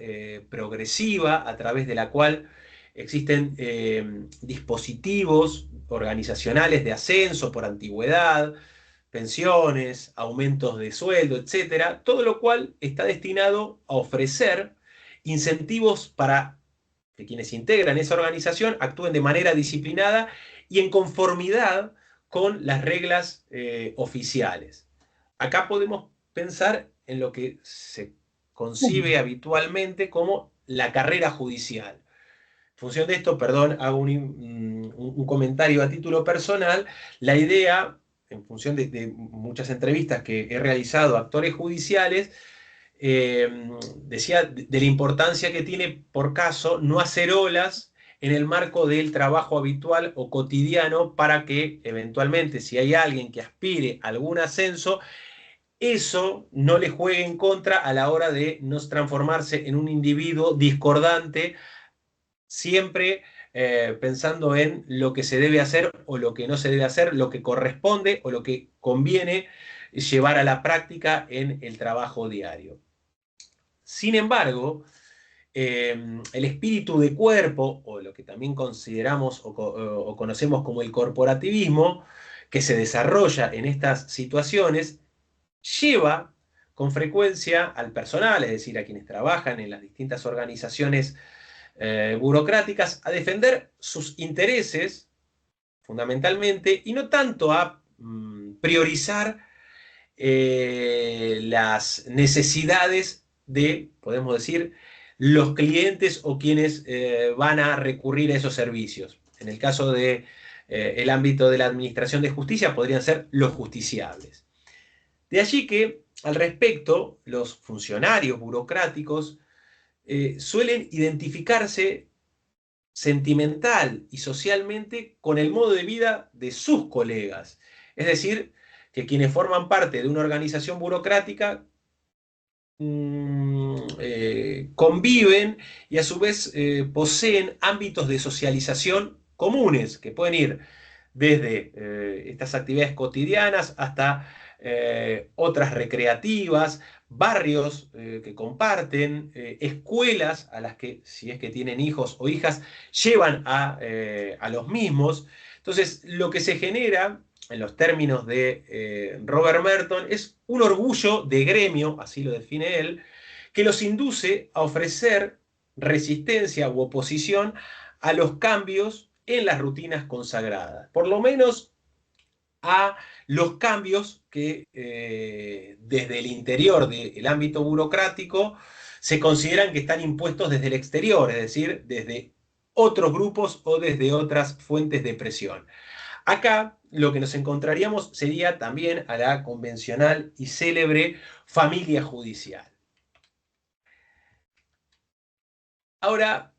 progresiva a través de la cual existen dispositivos organizacionales de ascenso por antigüedad, pensiones, aumentos de sueldo, etcétera, todo lo cual está destinado a ofrecer incentivos para que quienes integran esa organización actúen de manera disciplinada y en conformidad con las reglas oficiales. Acá podemos pensar en lo que se concibe habitualmente como la carrera judicial. En función de esto, perdón, hago un comentario a título personal. La idea, en función de muchas entrevistas que he realizado a actores judiciales, decía de la importancia que tiene, por caso, no hacer olas en el marco del trabajo habitual o cotidiano para que, eventualmente, si hay alguien que aspire a algún ascenso, eso no le juegue en contra a la hora de no transformarse en un individuo discordante, siempre pensando en lo que se debe hacer o lo que no se debe hacer, lo que corresponde o lo que conviene llevar a la práctica en el trabajo diario. Sin embargo, el espíritu de cuerpo, o lo que también consideramos o conocemos como el corporativismo, que se desarrolla en estas situaciones, lleva con frecuencia al personal, es decir, a quienes trabajan en las distintas organizaciones burocráticas, a defender sus intereses, fundamentalmente, y no tanto a priorizar las necesidades de, podemos decir, los clientes o quienes van a recurrir a esos servicios. En el caso de el ámbito de la administración de justicia, podrían ser los justiciables. De allí que, al respecto, los funcionarios burocráticos suelen identificarse sentimental y socialmente con el modo de vida de sus colegas. Es decir, que quienes forman parte de una organización burocrática conviven y a su vez poseen ámbitos de socialización comunes, que pueden ir desde estas actividades cotidianas hasta otras recreativas, barrios que comparten, escuelas a las que, si es que tienen hijos o hijas, llevan a los mismos. Entonces, lo que se genera, en los términos de Robert Merton, es un orgullo de gremio, así lo define él, que los induce a ofrecer resistencia u oposición a los cambios en las rutinas consagradas. Por lo menos a los cambios que desde el interior del ámbito burocrático se consideran que están impuestos desde el exterior, es decir, desde otros grupos o desde otras fuentes de presión. Acá lo que nos encontraríamos sería también a la convencional y célebre familia judicial. Ahora,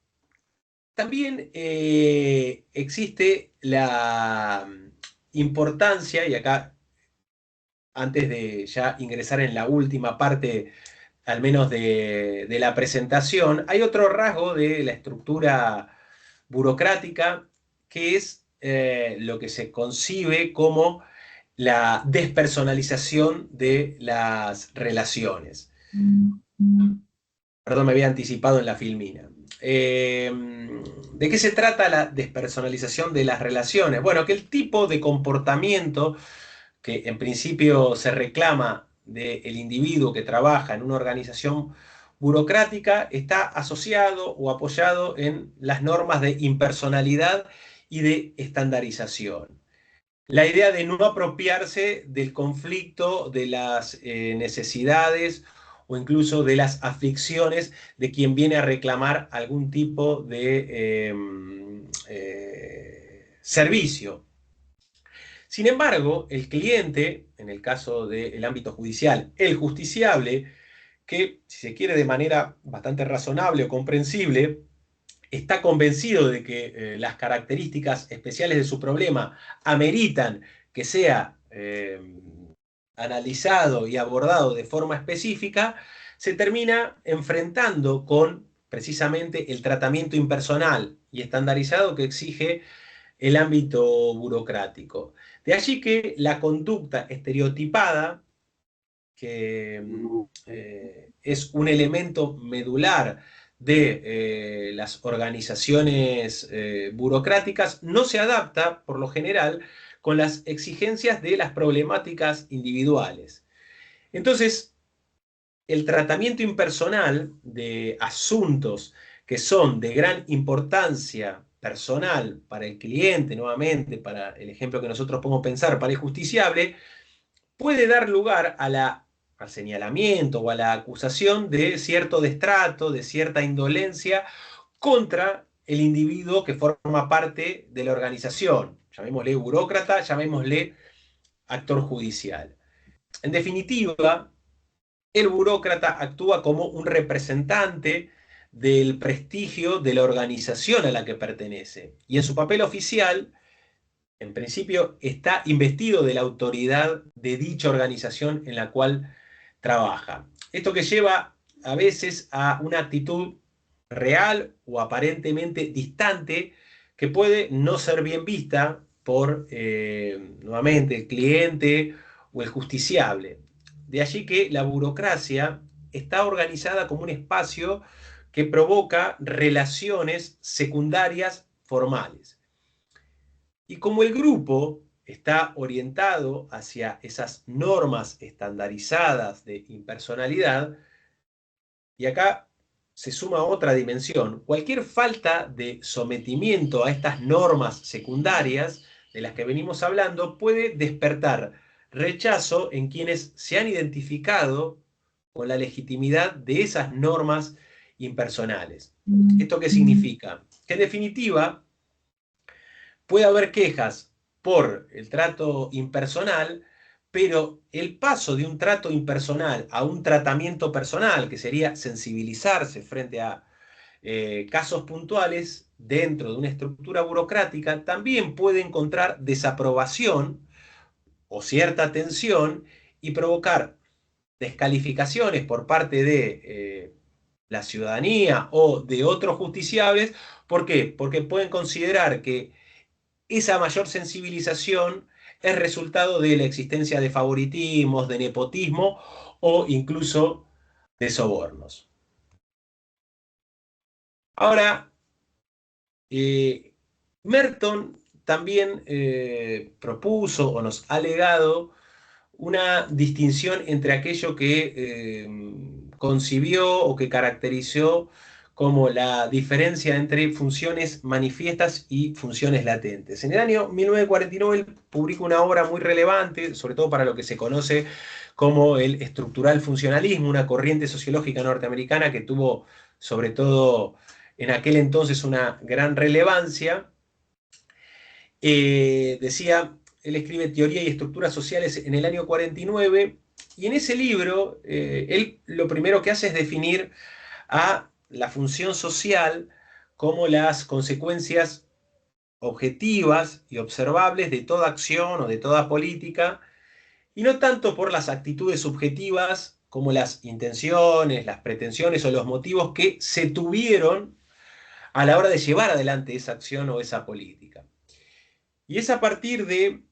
también existe la importancia, y acá, antes de ya ingresar en la última parte, al menos de la presentación, hay otro rasgo de la estructura burocrática que es lo que se concibe como la despersonalización de las relaciones. Perdón, me había anticipado en la filmina. ¿De qué se trata la despersonalización de las relaciones? Bueno, que el tipo de comportamiento que en principio se reclama del individuo que trabaja en una organización burocrática está asociado o apoyado en las normas de impersonalidad y de estandarización. La idea de no apropiarse del conflicto, de las necesidades o incluso de las aflicciones de quien viene a reclamar algún tipo de servicio. Sin embargo, el cliente, en el caso del ámbito judicial, el justiciable, que si se quiere de manera bastante razonable o comprensible, está convencido de que las características especiales de su problema ameritan que sea analizado y abordado de forma específica, se termina enfrentando con precisamente el tratamiento impersonal y estandarizado que exige el ámbito burocrático. De allí que la conducta estereotipada, que es un elemento medular de las organizaciones burocráticas, no se adapta, por lo general, con las exigencias de las problemáticas individuales. Entonces, el tratamiento impersonal de asuntos que son de gran importancia personal para el cliente, nuevamente, para el ejemplo que nosotros podemos pensar, para el justiciable, puede dar lugar al señalamiento o a la acusación de cierto destrato, de cierta indolencia contra el individuo que forma parte de la organización. Llamémosle burócrata, llamémosle actor judicial. En definitiva, el burócrata actúa como un representante del prestigio de la organización a la que pertenece. Y en su papel oficial, en principio, está investido de la autoridad de dicha organización en la cual trabaja. Esto que lleva a veces a una actitud real o aparentemente distante que puede no ser bien vista por, nuevamente, el cliente o el justiciable. De allí que la burocracia está organizada como un espacio que provoca relaciones secundarias formales. Y como el grupo está orientado hacia esas normas estandarizadas de impersonalidad, y acá se suma otra dimensión, cualquier falta de sometimiento a estas normas secundarias de las que venimos hablando puede despertar rechazo en quienes se han identificado con la legitimidad de esas normas impersonales. ¿Esto qué significa? Que en definitiva puede haber quejas por el trato impersonal, pero el paso de un trato impersonal a un tratamiento personal, que sería sensibilizarse frente a casos puntuales dentro de una estructura burocrática, también puede encontrar desaprobación o cierta tensión y provocar descalificaciones por parte de la ciudadanía o de otros justiciables. ¿Por qué? Porque pueden considerar que esa mayor sensibilización es resultado de la existencia de favoritismos, de nepotismo o incluso de sobornos. Ahora, Merton también propuso o nos ha legado una distinción entre aquello que concibió o que caracterizó como la diferencia entre funciones manifiestas y funciones latentes. En el año 1949 él publica una obra muy relevante, sobre todo para lo que se conoce como el estructural funcionalismo, una corriente sociológica norteamericana que tuvo sobre todo en aquel entonces una gran relevancia. Decía, él escribe Teoría y Estructuras Sociales en el año 49, y en ese libro él lo primero que hace es definir a la función social como las consecuencias objetivas y observables de toda acción o de toda política, y no tanto por las actitudes subjetivas como las intenciones, las pretensiones o los motivos que se tuvieron a la hora de llevar adelante esa acción o esa política. Y es a partir de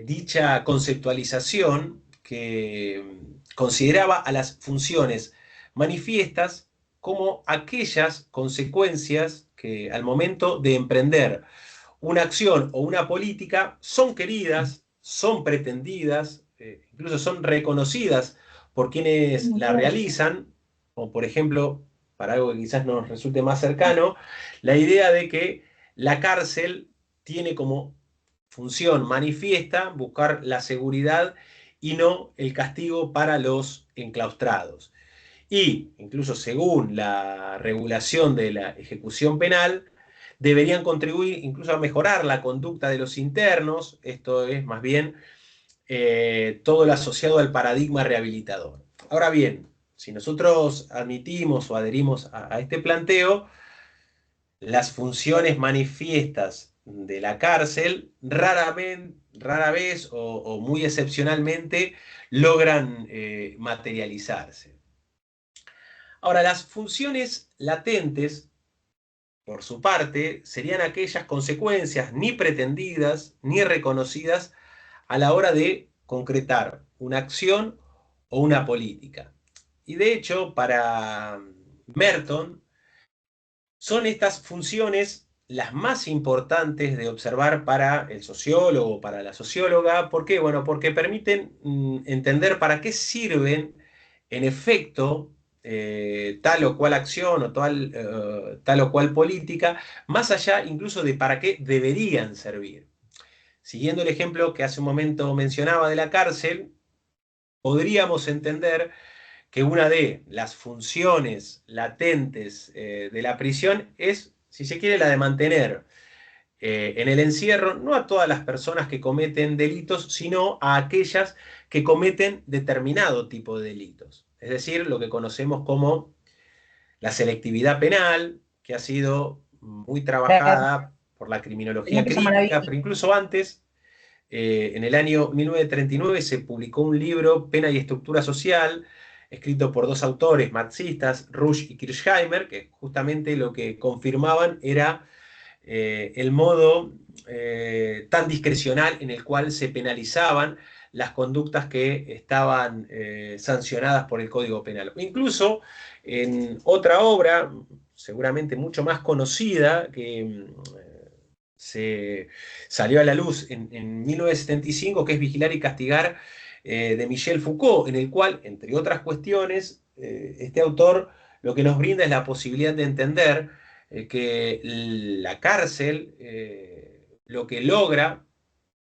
dicha conceptualización que consideraba a las funciones manifiestas como aquellas consecuencias que al momento de emprender una acción o una política son queridas, son pretendidas, incluso son reconocidas por quienes la realizan, o por ejemplo, para algo que quizás nos resulte más cercano, la idea de que la cárcel tiene como función manifiesta buscar la seguridad y no el castigo para los enclaustrados. Y incluso según la regulación de la ejecución penal, deberían contribuir incluso a mejorar la conducta de los internos, esto es más bien todo lo asociado al paradigma rehabilitador. Ahora bien, si nosotros admitimos o adherimos a este planteo, las funciones manifiestas de la cárcel rara vez o muy excepcionalmente logran materializarse. Ahora, las funciones latentes, por su parte, serían aquellas consecuencias ni pretendidas ni reconocidas a la hora de concretar una acción o una política. Y de hecho, para Merton, son estas funciones las más importantes de observar para el sociólogo o para la socióloga. ¿Por qué? Bueno, porque permiten entender para qué sirven, en efecto, tal o cual acción o tal o cual política, más allá incluso de para qué deberían servir. Siguiendo el ejemplo que hace un momento mencionaba de la cárcel, podríamos entender que una de las funciones latentes de la prisión es, si se quiere, la de mantener en el encierro no a todas las personas que cometen delitos, sino a aquellas que cometen determinado tipo de delitos. Es decir, lo que conocemos como la selectividad penal, que ha sido muy trabajada por la criminología crítica, pero incluso antes, en el año 1939 se publicó un libro, Pena y Estructura Social, escrito por dos autores marxistas, Rush y Kirchheimer, que justamente lo que confirmaban era el modo tan discrecional en el cual se penalizaban las conductas que estaban sancionadas por el Código Penal. Incluso en otra obra, seguramente mucho más conocida, que se salió a la luz en 1975, que es Vigilar y Castigar, de Michel Foucault, en el cual, entre otras cuestiones, este autor lo que nos brinda es la posibilidad de entender que la cárcel lo que logra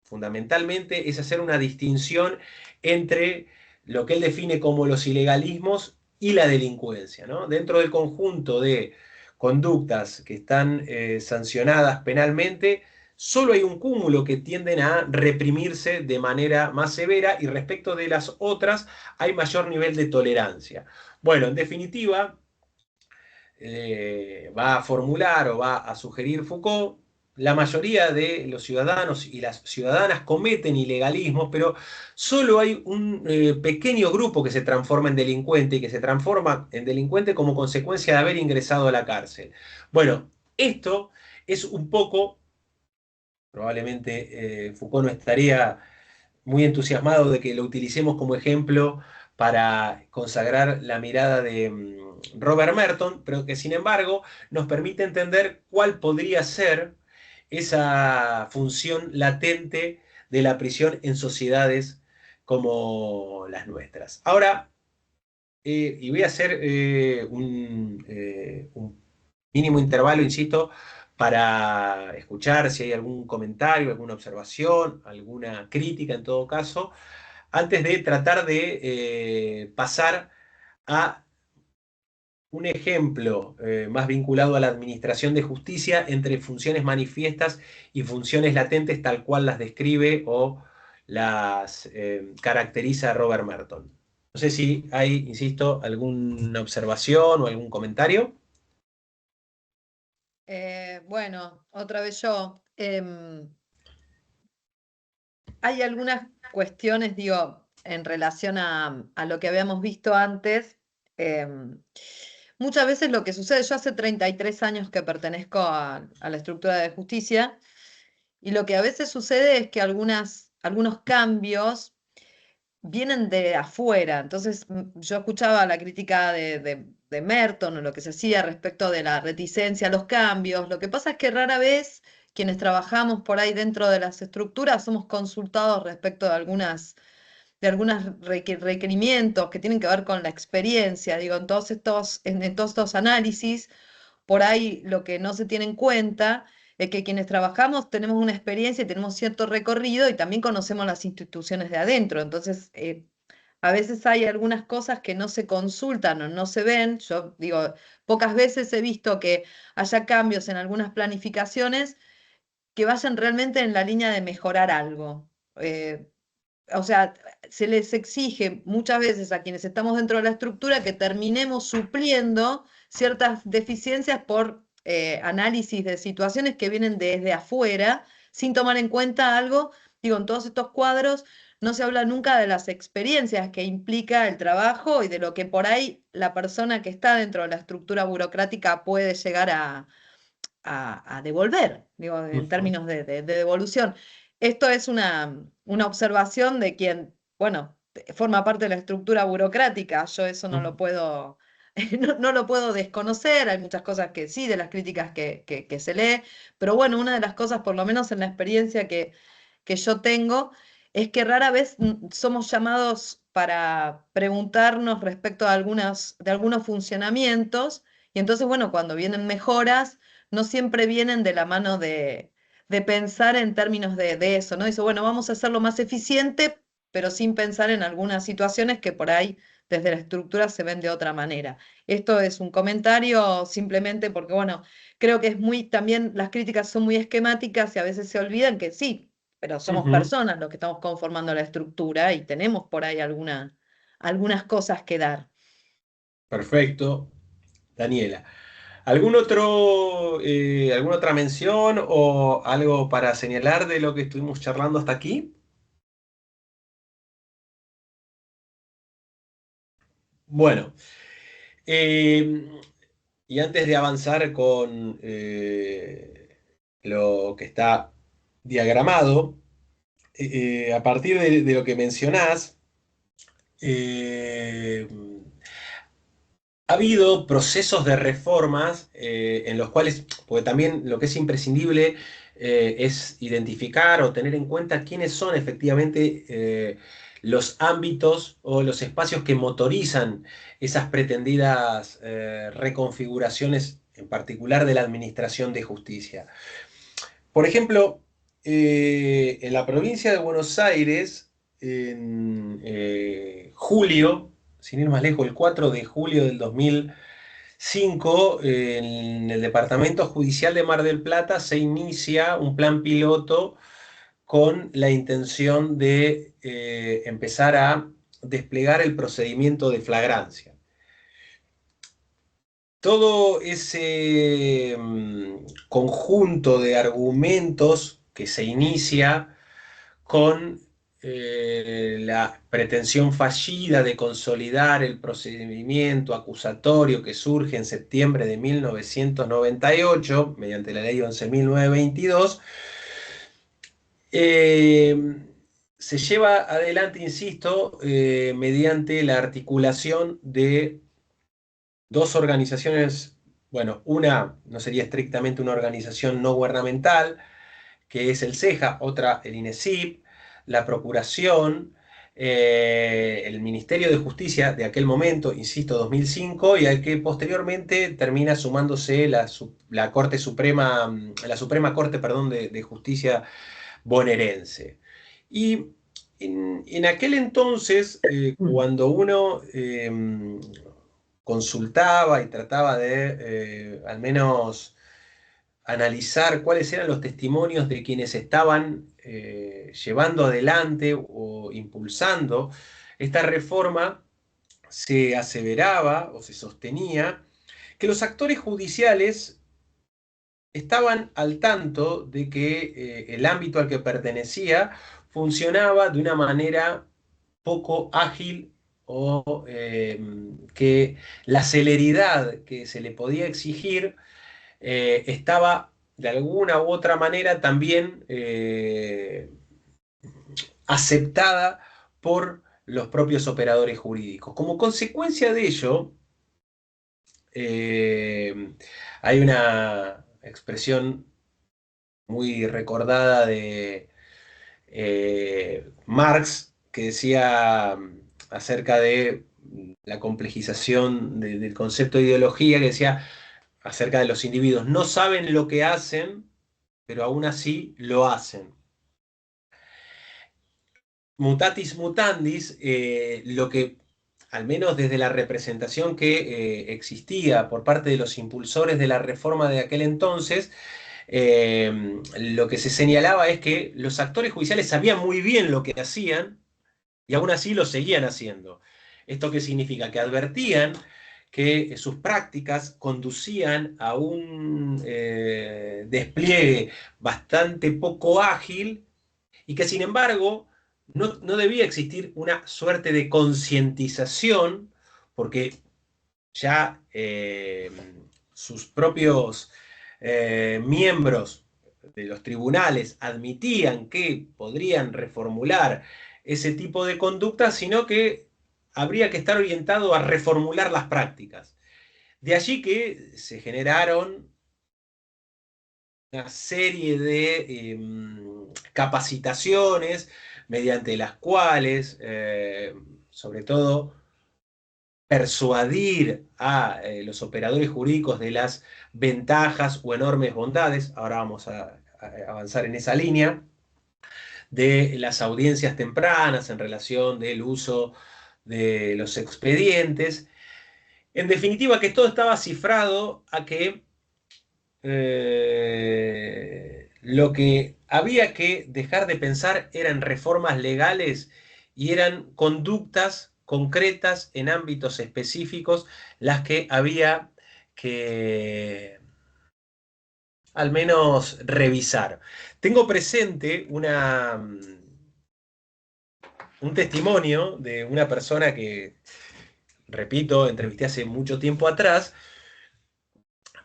fundamentalmente es hacer una distinción entre lo que él define como los ilegalismos y la delincuencia, ¿no? Dentro del conjunto de conductas que están sancionadas penalmente, solo hay un cúmulo que tienden a reprimirse de manera más severa y respecto de las otras hay mayor nivel de tolerancia. Bueno, en definitiva, va a formular o va a sugerir Foucault, la mayoría de los ciudadanos y las ciudadanas cometen ilegalismos, pero solo hay un pequeño grupo que se transforma en delincuente y que se transforma en delincuente como consecuencia de haber ingresado a la cárcel. Bueno, esto es un poco, probablemente Foucault no estaría muy entusiasmado de que lo utilicemos como ejemplo para consagrar la mirada de Robert Merton, pero que sin embargo nos permite entender cuál podría ser esa función latente de la prisión en sociedades como las nuestras. Ahora, y voy a hacer un mínimo intervalo, insisto, para escuchar si hay algún comentario, alguna observación, alguna crítica en todo caso, antes de tratar de pasar a un ejemplo más vinculado a la administración de justicia entre funciones manifiestas y funciones latentes tal cual las describe o las caracteriza Robert Merton. No sé si hay, insisto, alguna observación o algún comentario. Bueno, otra vez yo. Hay algunas cuestiones, digo, en relación a lo que habíamos visto antes. Muchas veces lo que sucede, yo hace 33 años que pertenezco a la estructura de justicia, y lo que a veces sucede es que algunos cambios vienen de afuera. Entonces, yo escuchaba la crítica de Merton o lo que se hacía respecto de la reticencia a los cambios. Lo que pasa es que rara vez quienes trabajamos por ahí dentro de las estructuras somos consultados respecto de algunos requerimientos que tienen que ver con la experiencia. Digo, en todos estos análisis, por ahí lo que no se tiene en cuenta es que quienes trabajamos tenemos una experiencia y tenemos cierto recorrido y también conocemos las instituciones de adentro. Entonces, a veces hay algunas cosas que no se consultan o no se ven. Yo digo, pocas veces he visto que haya cambios en algunas planificaciones que vayan realmente en la línea de mejorar algo. O sea, se les exige muchas veces a quienes estamos dentro de la estructura que terminemos supliendo ciertas deficiencias por análisis de situaciones que vienen desde afuera, sin tomar en cuenta algo. Digo, en todos estos cuadros no se habla nunca de las experiencias que implica el trabajo y de lo que por ahí la persona que está dentro de la estructura burocrática puede llegar a devolver, digo, en Ujú. términos de devolución. Esto es una observación de quien, bueno, forma parte de la estructura burocrática. Yo eso no lo Ujú. puedo, no lo puedo desconocer. Hay muchas cosas que sí, de las críticas que se lee, pero bueno, una de las cosas, por lo menos en la experiencia que yo tengo, es que rara vez somos llamados para preguntarnos respecto de algunos funcionamientos, y entonces, bueno, cuando vienen mejoras, no siempre vienen de la mano de pensar en términos de eso, ¿no? Dice, bueno, vamos a hacerlo más eficiente, pero sin pensar en algunas situaciones que por ahí desde la estructura se ven de otra manera. Esto es un comentario simplemente porque, bueno, creo que es también las críticas son muy esquemáticas y a veces se olvidan que sí, pero somos Ujú. personas los que estamos conformando la estructura y tenemos por ahí algunas cosas que dar. Perfecto, Daniela. ¿Alguna otra mención o algo para señalar de lo que estuvimos charlando hasta aquí? Bueno, eh, y antes de avanzar con lo que está diagramado, a partir de lo que mencionás, eh, ha habido procesos de reformas en los cuales, porque también lo que es imprescindible es identificar o tener en cuenta quiénes son efectivamente los ámbitos o los espacios que motorizan esas pretendidas reconfiguraciones, en particular de la administración de justicia. Por ejemplo, en la provincia de Buenos Aires, en julio, sin ir más lejos, el 4 de julio del 2005, en el Departamento Judicial de Mar del Plata se inicia un plan piloto con la intención de empezar a desplegar el procedimiento de flagrancia. Todo ese conjunto de argumentos que se inicia con la pretensión fallida de consolidar el procedimiento acusatorio que surge en septiembre de 1998 mediante la ley 11.922, eh, se lleva adelante, insisto, mediante la articulación de dos organizaciones. Bueno, una no sería estrictamente una organización no gubernamental, que es el CEJA, otra el INESIP, la Procuración, el Ministerio de Justicia de aquel momento, insisto, 2005, y al que posteriormente termina sumándose la Corte Suprema, la Suprema Corte, perdón, de Justicia bonaerense. Y en aquel entonces, cuando uno consultaba y trataba de al menos analizar cuáles eran los testimonios de quienes estaban llevando adelante o impulsando esta reforma, se aseveraba o se sostenía que los actores judiciales estaban al tanto de que el ámbito al que pertenecía funcionaba de una manera poco ágil o que la celeridad que se le podía exigir estaba de alguna u otra manera también aceptada por los propios operadores jurídicos. Como consecuencia de ello, hay una expresión muy recordada de Marx que decía acerca de la complejización del concepto de ideología, que decía acerca de los individuos, no saben lo que hacen, pero aún así lo hacen. Mutatis mutandis, lo que, al menos desde la representación que existía por parte de los impulsores de la reforma de aquel entonces, lo que se señalaba es que los actores judiciales sabían muy bien lo que hacían y aún así lo seguían haciendo. ¿Esto qué significa? Que advertían que sus prácticas conducían a un despliegue bastante poco ágil y que sin embargo no debía existir una suerte de concientización porque ya sus propios miembros de los tribunales admitían que podrían reformular ese tipo de conducta, sino que habría que estar orientado a reformular las prácticas. De allí que se generaron una serie de capacitaciones mediante las cuales, sobre todo, persuadir a los operadores jurídicos de las ventajas o enormes bondades, ahora vamos a avanzar en esa línea, de las audiencias tempranas en relación del uso de los expedientes. En definitiva, que todo estaba cifrado a que lo que había que dejar de pensar eran reformas legales y eran conductas concretas en ámbitos específicos las que había que al menos revisar. Tengo presente un testimonio de una persona que, repito, entrevisté hace mucho tiempo atrás,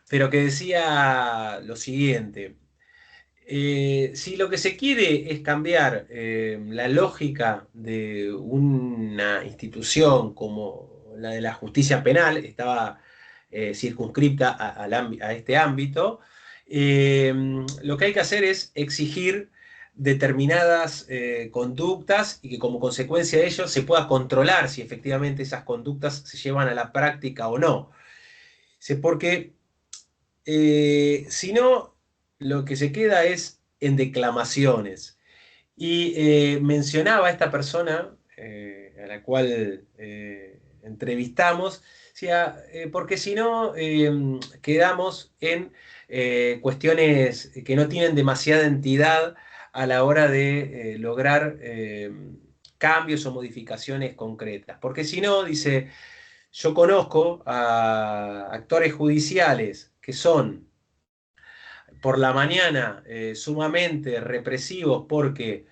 pero que decía lo siguiente: si lo que se quiere es cambiar la lógica de una institución como la de la justicia penal, estaba circunscripta a este ámbito, lo que hay que hacer es exigir determinadas conductas y que como consecuencia de ello se pueda controlar si efectivamente esas conductas se llevan a la práctica o no. Porque si no, lo que se queda es en declamaciones. Y mencionaba a esta persona a la cual entrevistamos, decía, porque si no, quedamos en cuestiones que no tienen demasiada entidad a la hora de lograr cambios o modificaciones concretas. Porque si no, dice, yo conozco a actores judiciales que son por la mañana sumamente represivos porque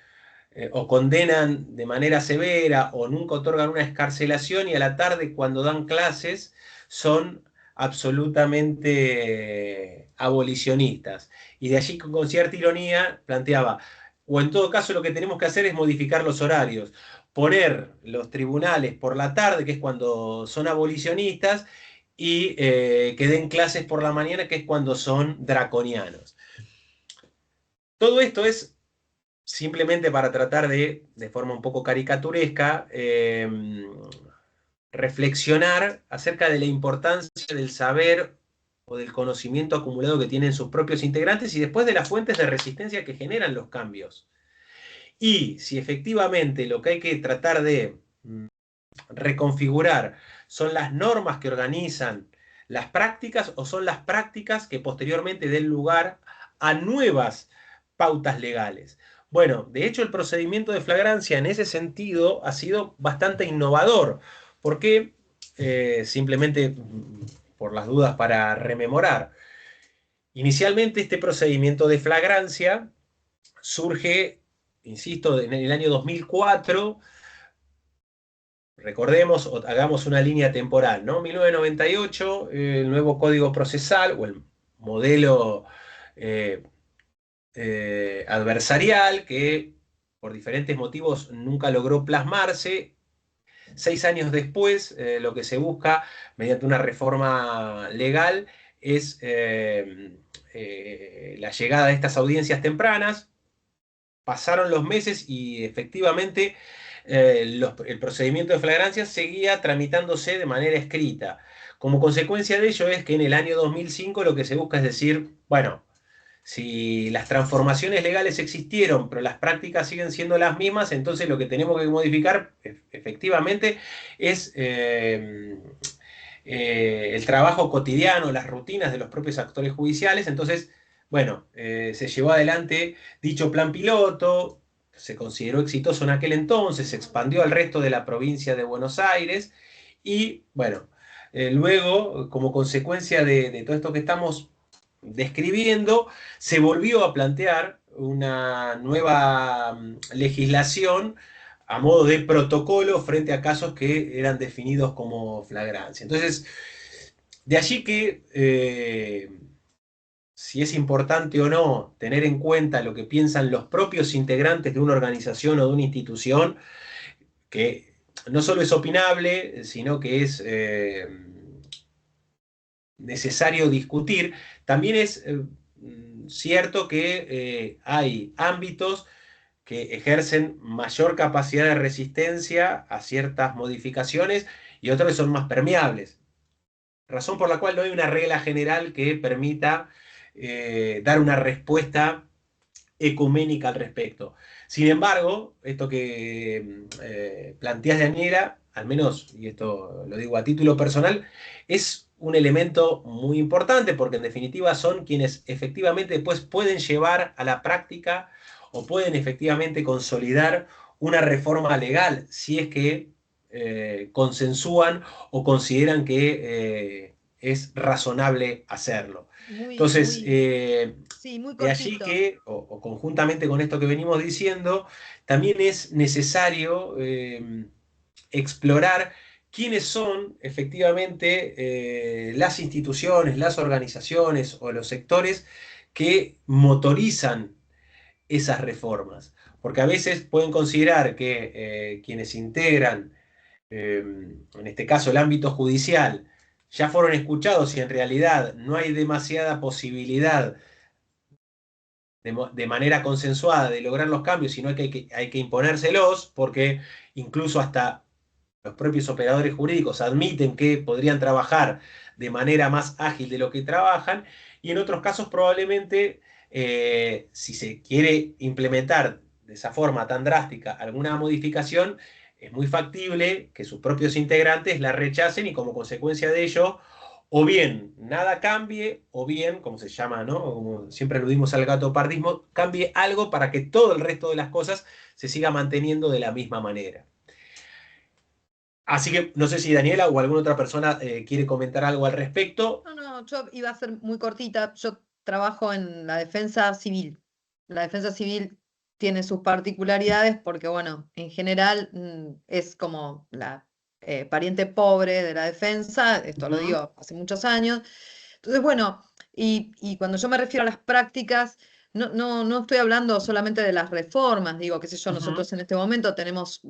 o condenan de manera severa o nunca otorgan una excarcelación, y a la tarde cuando dan clases son absolutamente abolicionistas. Y de allí con cierta ironía planteaba, o en todo caso lo que tenemos que hacer es modificar los horarios, poner los tribunales por la tarde, que es cuando son abolicionistas, y que den clases por la mañana, que es cuando son draconianos. Todo esto es simplemente para tratar de forma un poco caricaturesca, reflexionar acerca de la importancia del saber o del conocimiento acumulado que tienen sus propios integrantes y después de las fuentes de resistencia que generan los cambios. Y si efectivamente lo que hay que tratar de reconfigurar son las normas que organizan las prácticas o son las prácticas que posteriormente den lugar a nuevas pautas legales. Bueno, de hecho el procedimiento de flagrancia en ese sentido ha sido bastante innovador, porque simplemente por las dudas para rememorar, inicialmente este procedimiento de flagrancia surge, insisto, en el año 2004. Recordemos, o hagamos una línea temporal, ¿no? 1998, el nuevo Código Procesal o el modelo adversarial que por diferentes motivos nunca logró plasmarse, 6 años después, lo que se busca mediante una reforma legal es la llegada de estas audiencias tempranas. Pasaron los meses y efectivamente el procedimiento de flagrancia seguía tramitándose de manera escrita. Como consecuencia de ello es que en el año 2005 lo que se busca es decir, bueno, si las transformaciones legales existieron, pero las prácticas siguen siendo las mismas, entonces lo que tenemos que modificar efectivamente es el trabajo cotidiano, las rutinas de los propios actores judiciales. Entonces, bueno, se llevó adelante dicho plan piloto, se consideró exitoso en aquel entonces, se expandió al resto de la provincia de Buenos Aires y, bueno, luego, como consecuencia de todo esto que estamos describiendo, se volvió a plantear una nueva legislación a modo de protocolo frente a casos que eran definidos como flagrancia. Entonces, de allí que si es importante o no tener en cuenta lo que piensan los propios integrantes de una organización o de una institución, que no solo es opinable, sino que es necesario discutir, también es cierto que hay ámbitos que ejercen mayor capacidad de resistencia a ciertas modificaciones y otros que son más permeables. Razón por la cual no hay una regla general que permita dar una respuesta ecuménica al respecto. Sin embargo, esto que planteas, Daniela, al menos, y esto lo digo a título personal, es un elemento muy importante porque en definitiva son quienes efectivamente después pueden llevar a la práctica o pueden efectivamente consolidar una reforma legal si es que consensúan o consideran que es razonable hacerlo. Entonces, sí, muy de allí cortito. que, o conjuntamente con esto que venimos diciendo, también es necesario explorar quiénes son efectivamente las instituciones, las organizaciones o los sectores que motorizan esas reformas. Porque a veces pueden considerar que quienes integran, en este caso el ámbito judicial, ya fueron escuchados y en realidad no hay demasiada posibilidad de manera consensuada de lograr los cambios, sino que hay que imponérselos, porque incluso hasta los propios operadores jurídicos admiten que podrían trabajar de manera más ágil de lo que trabajan, y en otros casos probablemente, si se quiere implementar de esa forma tan drástica alguna modificación, es muy factible que sus propios integrantes la rechacen y como consecuencia de ello, o bien nada cambie, o bien, como se llama, ¿no? Como siempre aludimos al gatopardismo, cambie algo para que todo el resto de las cosas se siga manteniendo de la misma manera. Así que no sé si Daniela o alguna otra persona quiere comentar algo al respecto. No, yo iba a ser muy cortita. Yo trabajo en la defensa civil. La defensa civil tiene sus particularidades porque, bueno, en general es como la pariente pobre de la defensa, esto lo digo hace muchos años. Entonces, bueno, y cuando yo me refiero a las prácticas, no estoy hablando solamente de las reformas, digo, qué sé yo, nosotros en este momento tenemos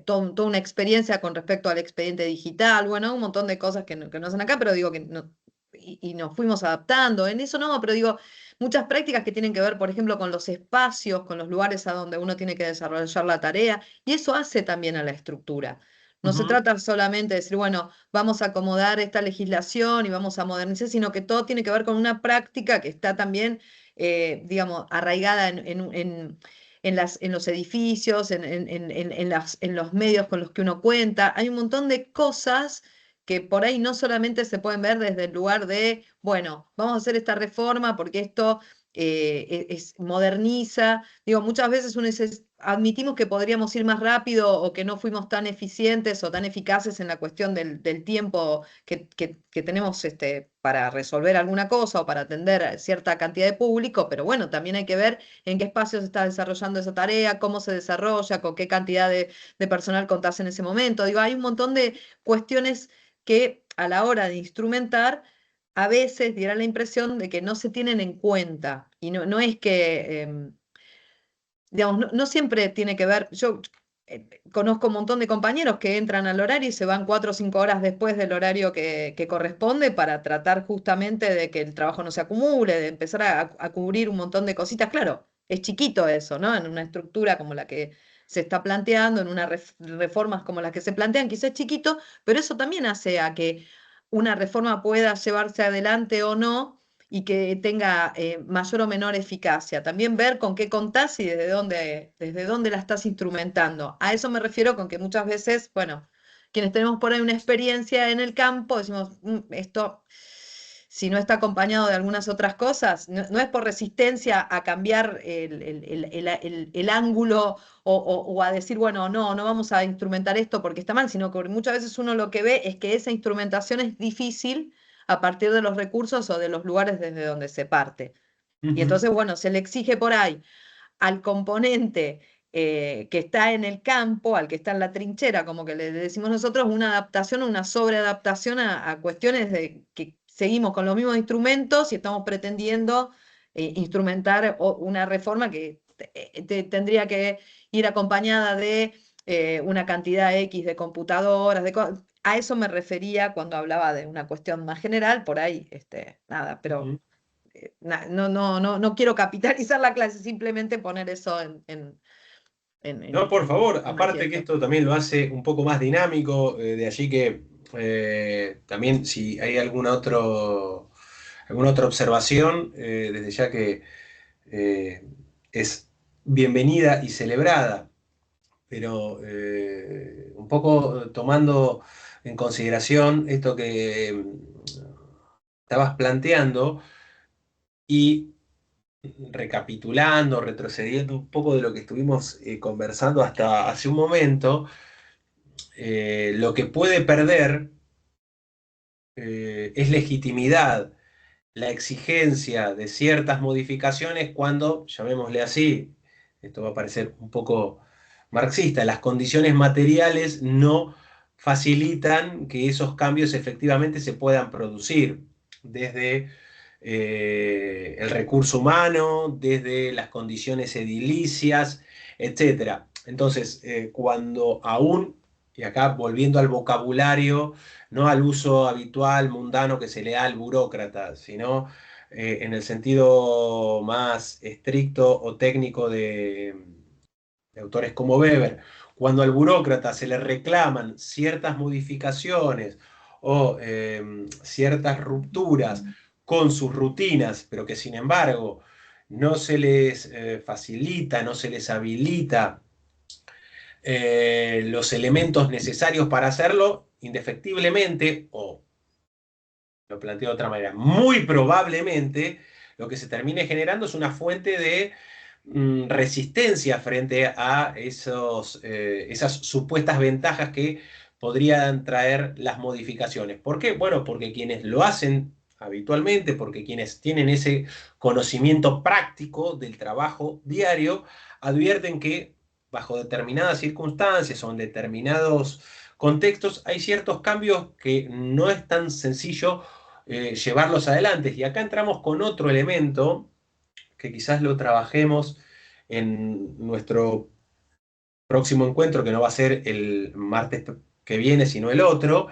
toda una experiencia con respecto al expediente digital, bueno, un montón de cosas que no hacen acá, pero digo que no, y nos fuimos adaptando, en eso no, pero digo, muchas prácticas que tienen que ver, por ejemplo, con los espacios, con los lugares a donde uno tiene que desarrollar la tarea, y eso hace también a la estructura. No se trata solamente de decir, bueno, vamos a acomodar esta legislación y vamos a modernizar, sino que todo tiene que ver con una práctica que está también, digamos, arraigada en los edificios, en los medios con los que uno cuenta. Hay un montón de cosas que por ahí no solamente se pueden ver desde el lugar de, bueno, vamos a hacer esta reforma porque esto moderniza. Digo, muchas veces uno dice, admitimos que podríamos ir más rápido o que no fuimos tan eficientes o tan eficaces en la cuestión del tiempo que tenemos para resolver alguna cosa o para atender a cierta cantidad de público, pero bueno, también hay que ver en qué espacio se está desarrollando esa tarea, cómo se desarrolla, con qué cantidad de personal contás en ese momento. Digo, hay un montón de cuestiones que a la hora de instrumentar a veces diera la impresión de que no se tienen en cuenta. Y no es que, digamos, no siempre tiene que ver, yo conozco un montón de compañeros que entran al horario y se van 4 o 5 horas después del horario que corresponde para tratar justamente de que el trabajo no se acumule, de empezar a cubrir un montón de cositas. Claro, es chiquito eso, ¿no? En una estructura como la que se está planteando, en unas reformas como las que se plantean, quizás es chiquito, pero eso también hace a que una reforma pueda llevarse adelante o no y que tenga mayor o menor eficacia. También ver con qué contás y desde dónde la estás instrumentando. A eso me refiero con que muchas veces, bueno, quienes tenemos por ahí una experiencia en el campo, decimos, esto, si no está acompañado de algunas otras cosas, no es por resistencia a cambiar el ángulo o a decir, bueno, no vamos a instrumentar esto porque está mal, sino que muchas veces uno lo que ve es que esa instrumentación es difícil a partir de los recursos o de los lugares desde donde se parte. Y entonces, bueno, se le exige por ahí al componente que está en el campo, al que está en la trinchera, como que le decimos nosotros, una adaptación, una sobreadaptación a cuestiones de que seguimos con los mismos instrumentos y estamos pretendiendo instrumentar una reforma que tendría que ir acompañada de una cantidad X de computadoras, a eso me refería cuando hablaba de una cuestión más general, por ahí, nada, pero no quiero capitalizar la clase, simplemente poner eso No, por favor, de aparte que manifiesto. esto también lo hace un poco más dinámico, de allí que también si hay alguna otra observación, desde ya que es bienvenida y celebrada, pero un poco tomando en consideración esto que estabas planteando y recapitulando, retrocediendo un poco de lo que estuvimos conversando hasta hace un momento, lo que puede perder es legitimidad la exigencia de ciertas modificaciones cuando, llamémosle así, esto va a parecer un poco marxista, las condiciones materiales no facilitan que esos cambios efectivamente se puedan producir desde el recurso humano, desde las condiciones edilicias, etc. Entonces, cuando aún, y acá volviendo al vocabulario, no al uso habitual, mundano que se le da al burócrata, sino en el sentido más estricto o técnico de autores como Weber, cuando al burócrata se le reclaman ciertas modificaciones o ciertas rupturas con sus rutinas, pero que sin embargo no se les facilita, no se les habilita los elementos necesarios para hacerlo, indefectiblemente, o lo planteo de otra manera, muy probablemente lo que se termine generando es una fuente de resistencia frente a esas supuestas ventajas que podrían traer las modificaciones. ¿Por qué? Bueno, porque quienes lo hacen habitualmente, porque quienes tienen ese conocimiento práctico del trabajo diario, advierten que bajo determinadas circunstancias o en determinados contextos hay ciertos cambios que no es tan sencillo llevarlos adelante. Y acá entramos con otro elemento que quizás lo trabajemos en nuestro próximo encuentro, que no va a ser el martes que viene, sino el otro,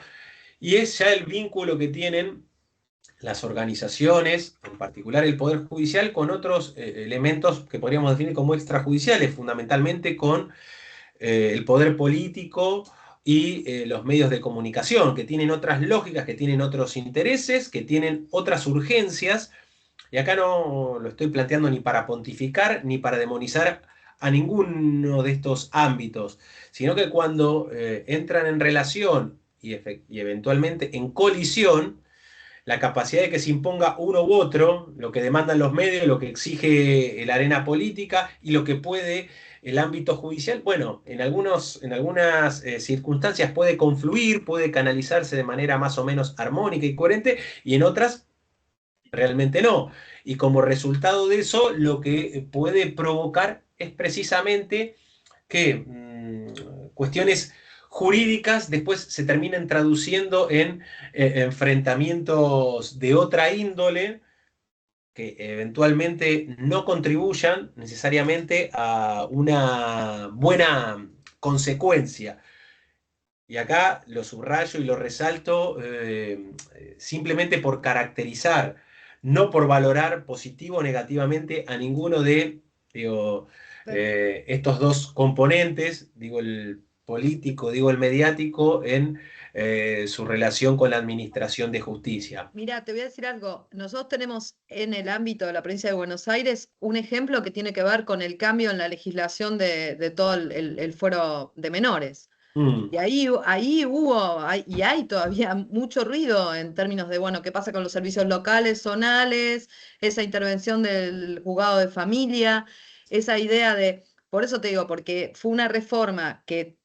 y es ya el vínculo que tienen las organizaciones, en particular el Poder Judicial, con otros elementos que podríamos definir como extrajudiciales, fundamentalmente con el poder político y los medios de comunicación, que tienen otras lógicas, que tienen otros intereses, que tienen otras urgencias. Y acá no lo estoy planteando ni para pontificar ni para demonizar a ninguno de estos ámbitos, sino que cuando entran en relación y eventualmente en colisión, la capacidad de que se imponga uno u otro, lo que demandan los medios, lo que exige la arena política y lo que puede el ámbito judicial, bueno, en algunas circunstancias puede confluir, puede canalizarse de manera más o menos armónica y coherente, y en otras realmente no. Y como resultado de eso, lo que puede provocar es precisamente que cuestiones jurídicas después se terminan traduciendo en enfrentamientos de otra índole que eventualmente no contribuyan necesariamente a una buena consecuencia. Y acá lo subrayo y lo resalto simplemente por caracterizar, no por valorar positivo o negativamente a ninguno de, digo, estos dos componentes, digo el político, digo el mediático, en su relación con la administración de justicia. Mira, te voy a decir algo. Nosotros tenemos en el ámbito de la provincia de Buenos Aires un ejemplo que tiene que ver con el cambio en la legislación de todo el fuero de menores. Mm. Y ahí hubo, y hay todavía mucho ruido en términos de, bueno, qué pasa con los servicios locales, zonales, esa intervención del juzgado de familia, esa idea de, por eso te digo, porque fue una reforma que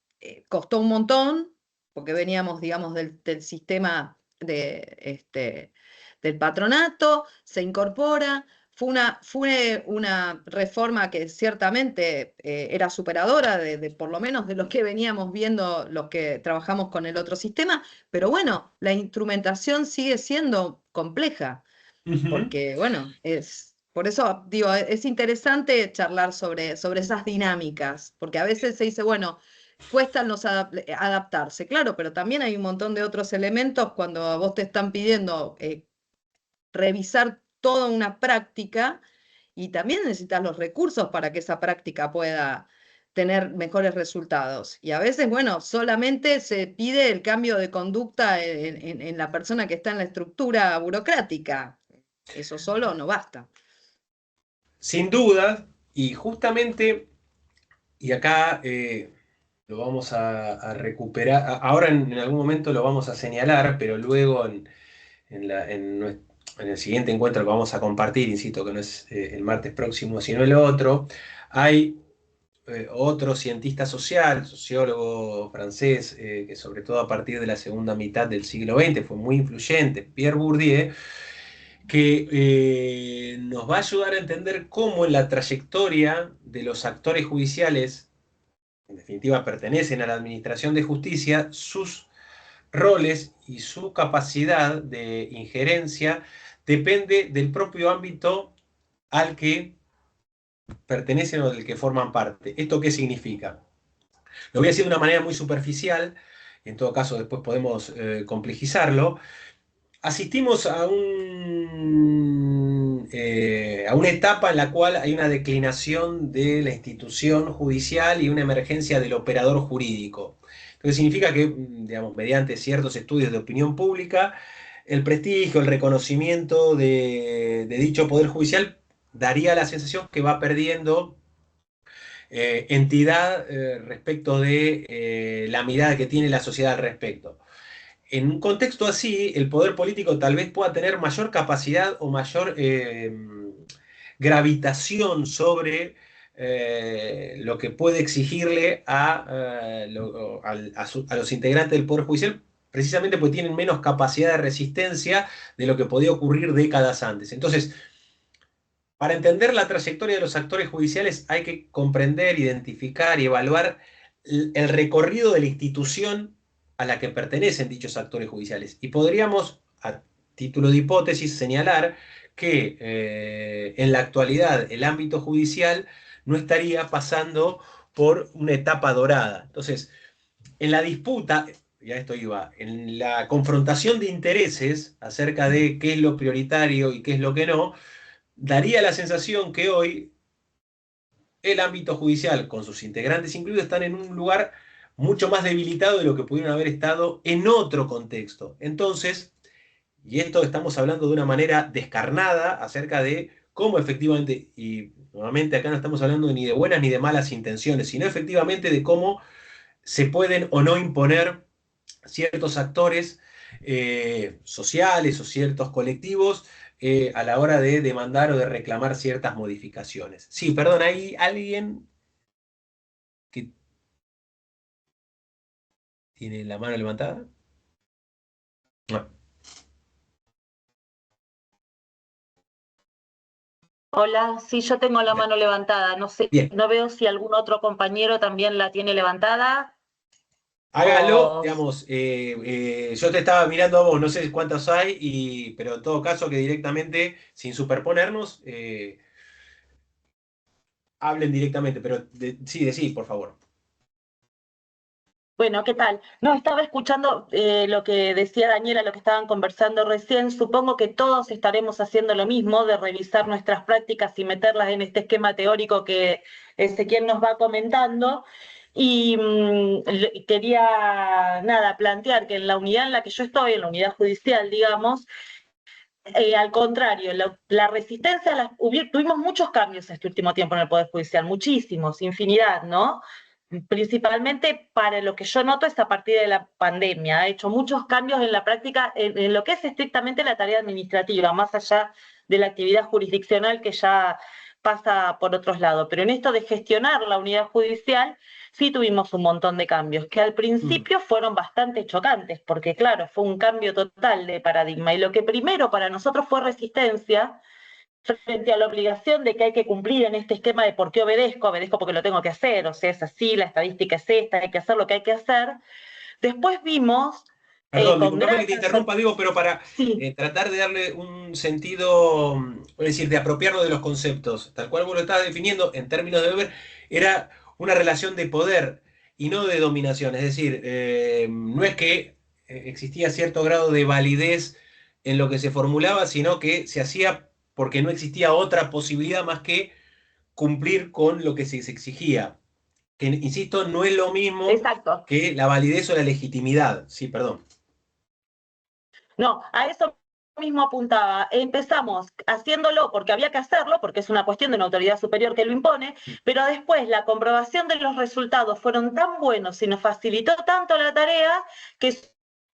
costó un montón, porque veníamos, digamos, del sistema del patronato, se incorpora. Fue una reforma que ciertamente era superadora de por lo menos de lo que veníamos viendo los que trabajamos con el otro sistema, pero bueno, la instrumentación sigue siendo compleja, porque bueno, por eso digo, es interesante charlar sobre esas dinámicas, porque a veces se dice, bueno, cuestan adaptarse, claro, pero también hay un montón de otros elementos cuando a vos te están pidiendo revisar toda una práctica y también necesitas los recursos para que esa práctica pueda tener mejores resultados. Y a veces, bueno, solamente se pide el cambio de conducta en la persona que está en la estructura burocrática. Eso solo no basta. Sin duda, y justamente, y acá lo vamos a recuperar, ahora en algún momento lo vamos a señalar, pero luego en el siguiente encuentro que vamos a compartir, insisto que no es el martes próximo, sino el otro, hay otro cientista social, sociólogo francés, que sobre todo a partir de la segunda mitad del siglo XX fue muy influyente, Pierre Bourdieu, que nos va a ayudar a entender cómo en la trayectoria de los actores judiciales, en definitiva pertenecen a la administración de justicia, sus roles y su capacidad de injerencia depende del propio ámbito al que pertenecen o del que forman parte. ¿Esto qué significa? Lo voy a decir de una manera muy superficial, en todo caso después podemos complejizarlo. Asistimos a una etapa en la cual hay una declinación de la institución judicial y una emergencia del operador jurídico. Lo que significa que, digamos, mediante ciertos estudios de opinión pública, el prestigio, el reconocimiento de dicho poder judicial daría la sensación que va perdiendo entidad respecto de la mirada que tiene la sociedad al respecto. En un contexto así, el poder político tal vez pueda tener mayor capacidad o mayor gravitación sobre lo que puede exigirle a los integrantes del Poder Judicial, precisamente porque tienen menos capacidad de resistencia de lo que podía ocurrir décadas antes. Entonces, para entender la trayectoria de los actores judiciales hay que comprender, identificar y evaluar el recorrido de la institución a la que pertenecen dichos actores judiciales. Y podríamos, a título de hipótesis, señalar que en la actualidad el ámbito judicial no estaría pasando por una etapa dorada. Entonces, en la disputa, ya esto iba, en la confrontación de intereses acerca de qué es lo prioritario y qué es lo que no, daría la sensación que hoy el ámbito judicial, con sus integrantes incluidos, están en un lugar mucho más debilitado de lo que pudieron haber estado en otro contexto. Entonces, y esto estamos hablando de una manera descarnada acerca de cómo efectivamente, y nuevamente acá no estamos hablando ni de buenas ni de malas intenciones, sino efectivamente de cómo se pueden o no imponer ciertos actores sociales o ciertos colectivos a la hora de demandar o de reclamar ciertas modificaciones. Sí, perdón, ¿hay alguien que tiene la mano levantada? No. Hola, sí, yo tengo la mano levantada. No sé, Bien, no veo si algún otro compañero también la tiene levantada. hágalo, O digamos, yo te estaba mirando a vos, no sé cuántos hay, pero en todo caso que directamente, sin superponernos, hablen directamente, pero sí, por favor. Bueno, ¿qué tal? No, estaba escuchando lo que decía Daniela, lo que estaban conversando recién. Supongo que todos estaremos haciendo lo mismo, de revisar nuestras prácticas y meterlas en este esquema teórico que Ezequiel nos va comentando. Y quería, nada, plantear que en la unidad en la que yo estoy, en la unidad judicial, digamos, al contrario, la resistencia, tuvimos muchos cambios este último tiempo en el Poder Judicial, muchísimos, infinidad, ¿no? Principalmente para lo que yo noto es a partir de la pandemia. Ha hecho muchos cambios en la práctica, en lo que es estrictamente la tarea administrativa, más allá de la actividad jurisdiccional que ya pasa por otros lados. Pero en esto de gestionar la unidad judicial, sí tuvimos un montón de cambios, que al principio fueron bastante chocantes, porque claro, fue un cambio total de paradigma. Y lo que primero para nosotros fue resistencia, frente a la obligación de que hay que cumplir en este esquema de por qué obedezco porque lo tengo que hacer, o sea, es así, la estadística es esta, hay que hacer lo que hay que hacer. Después vimos Perdón, con disculpame gran... que te interrumpa, digo, pero para Sí, tratar de darle un sentido, es decir, de apropiarlo de los conceptos, tal cual vos lo estabas definiendo en términos de Weber, era una relación de poder y no de dominación. Es decir, no es que existía cierto grado de validez en lo que se formulaba, sino que se hacía porque no existía otra posibilidad más que cumplir con lo que se exigía. Que, insisto, no es lo mismo exacto. que la validez o la legitimidad. Sí, perdón. No, a eso mismo apuntaba. Empezamos haciéndolo porque había que hacerlo, porque es una cuestión de una autoridad superior que lo impone, pero después la comprobación de los resultados fueron tan buenos y nos facilitó tanto la tarea que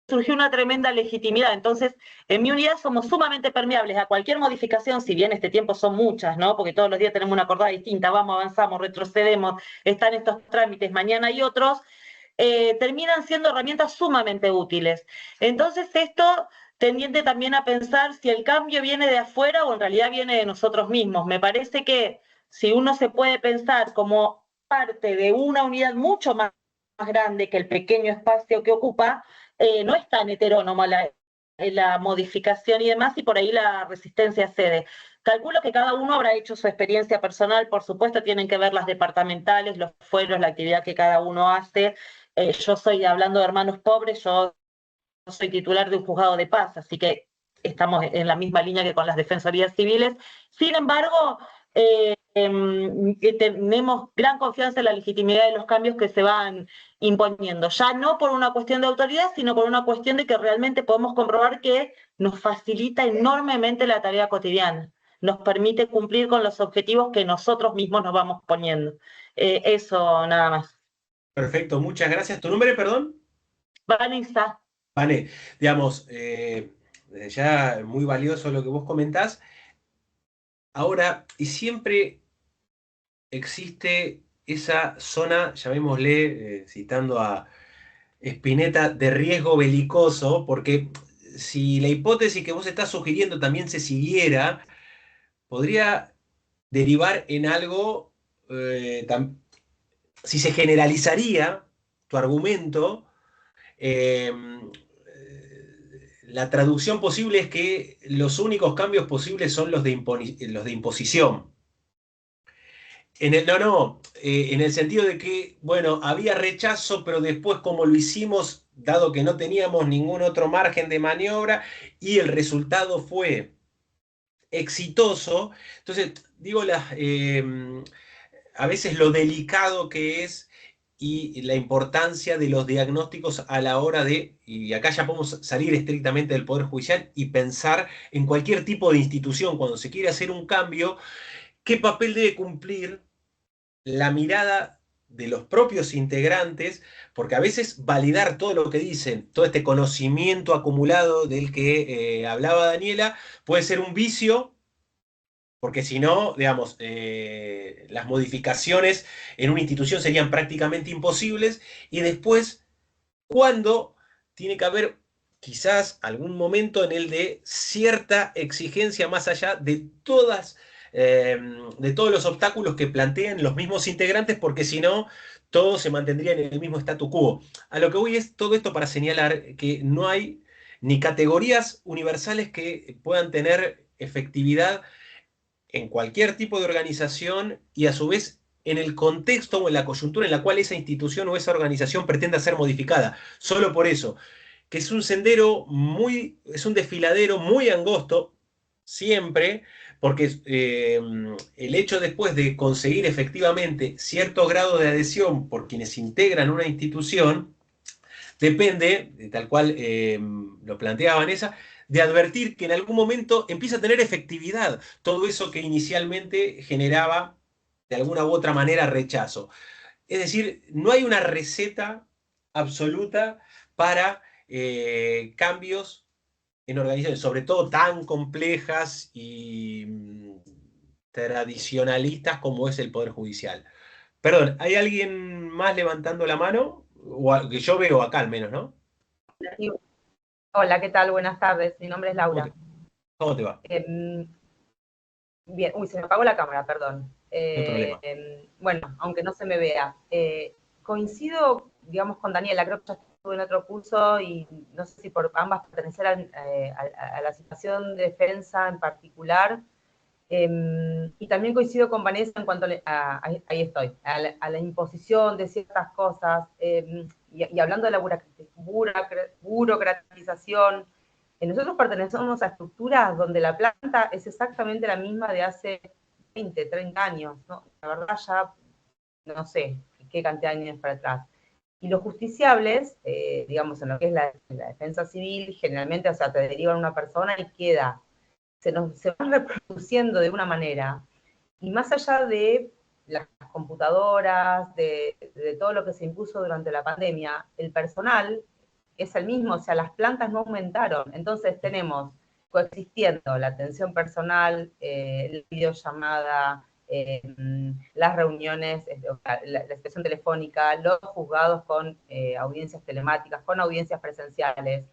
surgió una tremenda legitimidad. Entonces, en mi unidad somos sumamente permeables a cualquier modificación, si bien este tiempo son muchas, ¿no? Porque todos los días tenemos una acordada distinta, vamos, avanzamos, retrocedemos, están estos trámites, mañana hay otros, terminan siendo herramientas sumamente útiles. Entonces, esto tendiente también a pensar si el cambio viene de afuera o en realidad viene de nosotros mismos. Me parece que si uno se puede pensar como parte de una unidad mucho más grande que el pequeño espacio que ocupa, no es tan heterónoma la modificación y demás, y por ahí la resistencia cede. Calculo que cada uno habrá hecho su experiencia personal, por supuesto, tienen que ver las departamentales, los fueros, la actividad que cada uno hace. Yo soy, hablando de hermanos pobres, yo soy titular de un juzgado de paz, así que estamos en la misma línea que con las defensorías civiles. Sin embargo, tenemos gran confianza en la legitimidad de los cambios que se van imponiendo, ya no por una cuestión de autoridad, sino por una cuestión de que realmente podemos comprobar que nos facilita enormemente la tarea cotidiana, nos permite cumplir con los objetivos que nosotros mismos nos vamos poniendo. Eso nada más. Perfecto, muchas gracias. ¿Tu nombre, perdón? Vanessa. Vale, digamos, ya muy valioso lo que vos comentás. Ahora, y siempre existe esa zona, llamémosle, citando a Spinetta, de riesgo belicoso, porque si la hipótesis que vos estás sugiriendo también se siguiera, podría derivar en algo, si se generalizaría tu argumento, la traducción posible es que los únicos cambios posibles son los los de imposición. En el sentido de que, bueno, había rechazo, pero después como lo hicimos, dado que no teníamos ningún otro margen de maniobra y el resultado fue exitoso, entonces, digo, a veces lo delicado que es y la importancia de los diagnósticos a la hora de, y acá ya podemos salir estrictamente del Poder Judicial y pensar en cualquier tipo de institución, cuando se quiere hacer un cambio, qué papel debe cumplir la mirada de los propios integrantes, porque a veces validar todo lo que dicen, todo este conocimiento acumulado del que hablaba Daniela, puede ser un vicio, porque si no, digamos, las modificaciones en una institución serían prácticamente imposibles, y después, cuando tiene que haber quizás algún momento en el de cierta exigencia más allá de todos los obstáculos que plantean los mismos integrantes, porque si no, todo se mantendría en el mismo statu quo. A lo que voy es todo esto para señalar que no hay ni categorías universales que puedan tener efectividad en cualquier tipo de organización y a su vez en el contexto o en la coyuntura en la cual esa institución o esa organización pretenda ser modificada. Solo por eso, que es un sendero es un desfiladero muy angosto, siempre, porque el hecho después de conseguir efectivamente cierto grado de adhesión por quienes integran una institución, depende, tal cual lo planteaba Vanessa, de advertir que en algún momento empieza a tener efectividad todo eso que inicialmente generaba de alguna u otra manera rechazo. Es decir, no hay una receta absoluta para cambios en organizaciones, sobre todo tan complejas y tradicionalistas como es el Poder Judicial. Perdón, ¿hay alguien más levantando la mano? Que yo veo acá al menos, ¿no? Hola, ¿qué tal? Buenas tardes. Mi nombre es Laura. ¿Cómo te va? Bien, uy, se me apagó la cámara, perdón. No hay problema. Bueno, aunque no se me vea. Coincido, digamos, con Daniela, creo que ya estuve en otro curso y no sé si por ambas pertenecer a la situación de defensa en particular. Y también coincido con Vanessa en cuanto ahí estoy, a la imposición de ciertas cosas, y hablando de la burocratización. Nosotros pertenecemos a estructuras donde la planta es exactamente la misma de hace 20, 30 años, ¿no? La verdad ya no sé qué cantidad de años para atrás. Y los justiciables, digamos, en lo que es la defensa civil, generalmente, o sea, te derivan una persona y queda, se van reproduciendo de una manera. Y más allá de las computadoras, de todo lo que se impuso durante la pandemia, el personal es el mismo, o sea, las plantas no aumentaron. Entonces tenemos coexistiendo la atención personal, la videollamada, las reuniones, la expresión telefónica, los juzgados con audiencias telemáticas, con audiencias presenciales.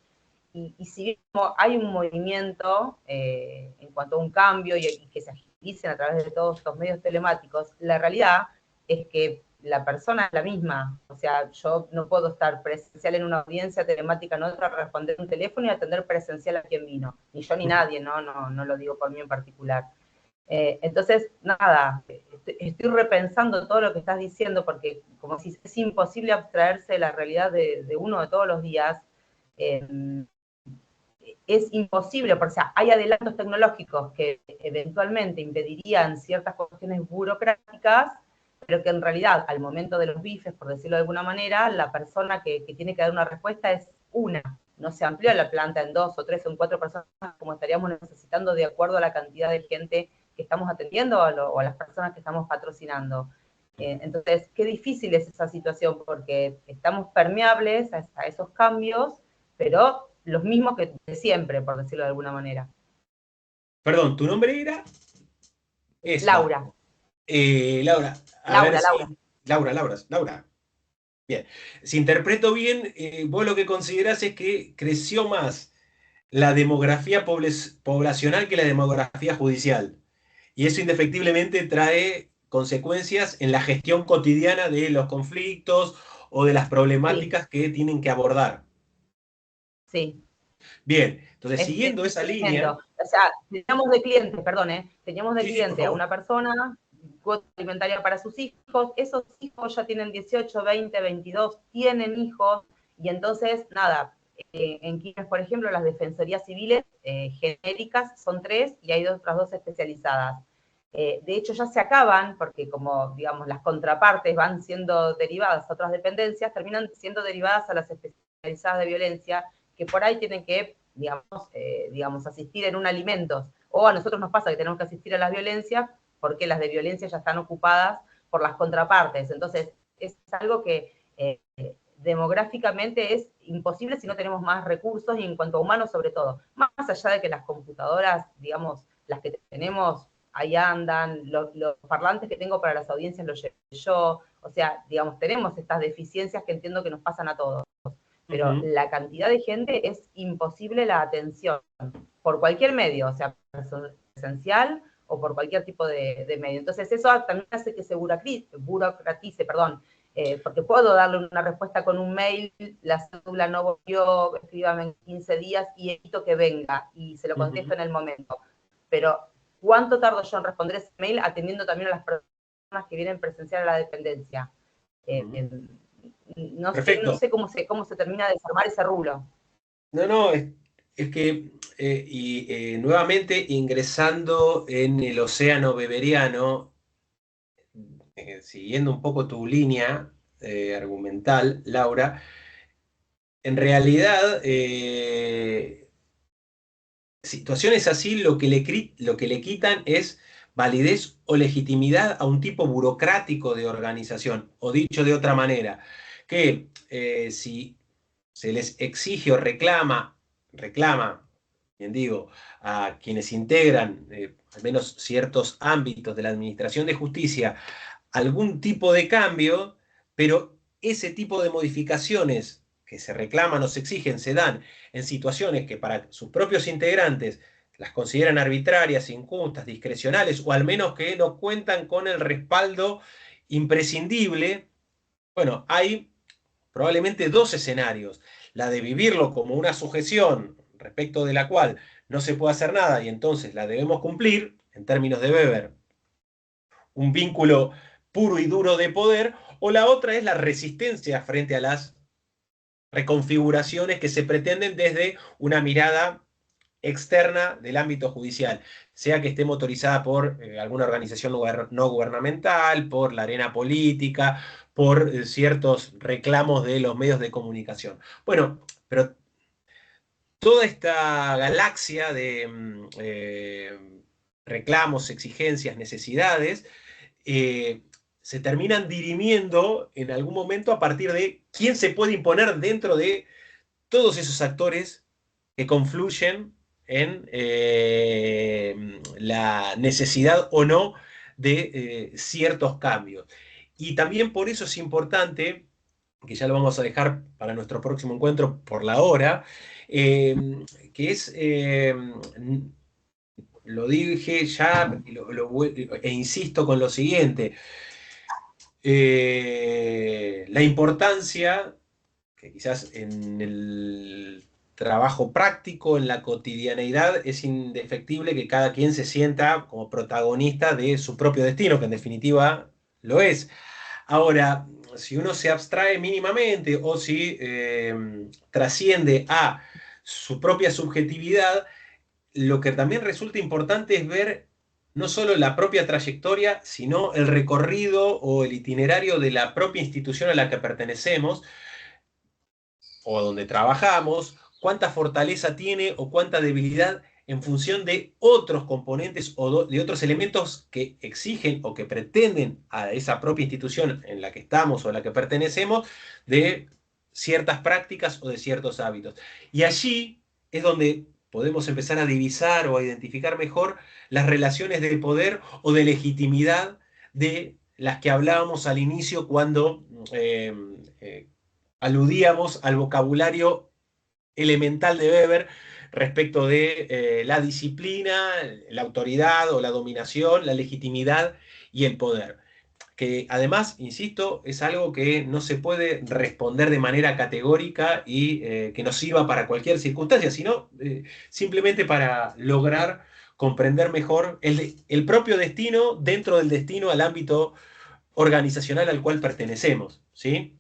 Y si bien hay un movimiento en cuanto a un cambio y que se agilicen a través de todos estos medios telemáticos, la realidad es que la persona es la misma. O sea, yo no puedo estar presencial en una audiencia telemática en otra, responder un teléfono y atender presencial a quien vino. Ni yo ni nadie, no lo digo por mí en particular. Entonces, nada, estoy repensando todo lo que estás diciendo porque como si es imposible abstraerse de la realidad de uno de todos los días. Es imposible, porque o sea, hay adelantos tecnológicos que eventualmente impedirían ciertas cuestiones burocráticas, pero que en realidad, al momento de los bifes, por decirlo de alguna manera, la persona que tiene que dar una respuesta es una. No se amplió la planta en 2 o 3 o en 4 personas como estaríamos necesitando de acuerdo a la cantidad de gente que estamos atendiendo o a las personas que estamos patrocinando. Entonces, qué difícil es esa situación, porque estamos permeables a esos cambios, pero los mismos que de siempre, por decirlo de alguna manera. Perdón, ¿tu nombre era? Laura. Laura, Laura. Bien. Si interpreto bien, vos lo que considerás es que creció más la demografía poblacional que la demografía judicial. Y eso indefectiblemente trae consecuencias en la gestión cotidiana de los conflictos o de las problemáticas que tienen que abordar. Sí. Bien, entonces siguiendo esa línea... O sea, teníamos de cliente a una persona, cuota alimentaria para sus hijos, esos hijos ya tienen 18, 20, 22, tienen hijos, y entonces, nada, en Quilmes, por ejemplo, las defensorías civiles genéricas son 3 y hay otras 2 especializadas. De hecho, ya se acaban, porque como, digamos, las contrapartes van siendo derivadas a otras dependencias, terminan siendo derivadas a las especializadas de violencia, que por ahí tienen que, digamos, asistir en un alimentos. O a nosotros nos pasa que tenemos que asistir a las violencias porque las de violencia ya están ocupadas por las contrapartes. Entonces, es algo que demográficamente es imposible si no tenemos más recursos y en cuanto a humanos sobre todo. Más allá de que las computadoras, digamos, las que tenemos, ahí andan, los parlantes que tengo para las audiencias los llevo yo, o sea, digamos, tenemos estas deficiencias que entiendo que nos pasan a todos. Pero la cantidad de gente es imposible la atención, por cualquier medio, o sea, presencial o por cualquier tipo de medio. Entonces eso también hace que se burocratice, porque puedo darle una respuesta con un mail, la cédula no volvió, escríbame en 15 días y evito que venga, y se lo contesto en el momento. Pero, ¿cuánto tardo yo en responder ese mail atendiendo también a las que vienen presencial a la dependencia. No sé, Perfecto. no sé cómo se termina de desarmar ese rulo. No, es que, nuevamente ingresando en el océano beberiano, siguiendo un poco tu línea argumental, Laura, en realidad, situaciones así lo que le quitan es validez o legitimidad a un tipo burocrático de organización. O dicho de otra manera, que si se les exige o reclama, bien digo, a quienes integran al menos ciertos ámbitos de la administración de justicia algún tipo de cambio, pero ese tipo de modificaciones que se reclaman o se exigen se dan en situaciones que para sus propios integrantes las consideran arbitrarias, injustas, discrecionales, o al menos que no cuentan con el respaldo imprescindible. Bueno, hay probablemente dos escenarios: la de vivirlo como una sujeción respecto de la cual no se puede hacer nada y entonces la debemos cumplir, en términos de Weber, un vínculo puro y duro de poder, o la otra es la resistencia frente a las reconfiguraciones que se pretenden desde una mirada externa del ámbito judicial, sea que esté motorizada por alguna organización no gubernamental, por la arena política, por ciertos reclamos de los medios de comunicación. Bueno, pero toda esta galaxia de reclamos, exigencias, necesidades, se terminan dirimiendo en algún momento a partir de quién se puede imponer dentro de todos esos actores que confluyen en la necesidad o no de ciertos cambios. Y también por eso es importante, que ya lo vamos a dejar para nuestro próximo encuentro por la hora, que es, lo dije ya e insisto con lo siguiente, la importancia que quizás en el trabajo práctico, en la cotidianeidad, es indefectible que cada quien se sienta como protagonista de su propio destino, que en definitiva lo es. Ahora, si uno se abstrae mínimamente o si trasciende a su propia subjetividad, lo que también resulta importante es ver no solo la propia trayectoria, sino el recorrido o el itinerario de la propia institución a la que pertenecemos o donde trabajamos, cuánta fortaleza tiene o cuánta debilidad en función de otros componentes o de otros elementos que exigen o que pretenden a esa propia institución en la que estamos o a la que pertenecemos de ciertas prácticas o de ciertos hábitos. Y allí es donde podemos empezar a divisar o a identificar mejor las relaciones de poder o de legitimidad de las que hablábamos al inicio cuando aludíamos al vocabulario elemental de Weber respecto de la disciplina, la autoridad o la dominación, la legitimidad y el poder. Que además, insisto, es algo que no se puede responder de manera categórica y que nos sirva para cualquier circunstancia, sino simplemente para lograr comprender mejor el propio destino dentro del destino al ámbito organizacional al cual pertenecemos, ¿sí?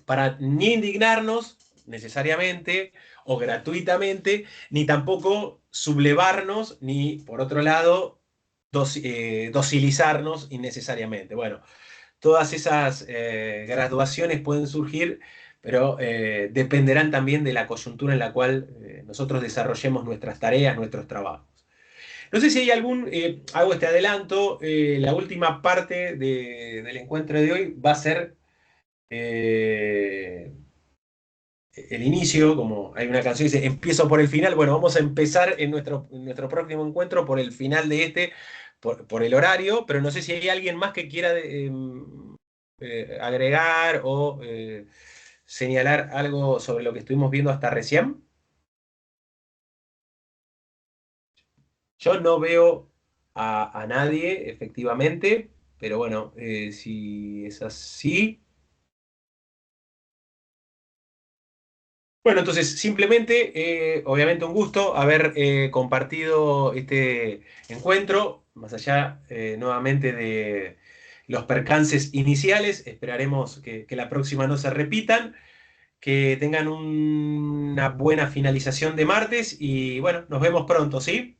Para ni indignarnos necesariamente o gratuitamente, ni tampoco sublevarnos, ni por otro lado docilizarnos innecesariamente. Bueno, todas esas graduaciones pueden surgir, pero dependerán también de la coyuntura en la cual nosotros desarrollemos nuestras tareas, nuestros trabajos. No sé si hay hago este adelanto, la última parte del encuentro de hoy va a ser el inicio, como hay una canción que dice, empiezo por el final. Bueno, vamos a empezar en nuestro próximo encuentro por el final de este, por el horario, pero no sé si hay alguien más que quiera agregar o señalar algo sobre lo que estuvimos viendo hasta recién. Yo no veo a nadie, efectivamente, pero bueno, si es así. Bueno, entonces simplemente, obviamente un gusto haber compartido este encuentro, más allá nuevamente de los percances iniciales, esperaremos que la próxima no se repitan, que tengan una buena finalización de martes y bueno, nos vemos pronto, ¿sí?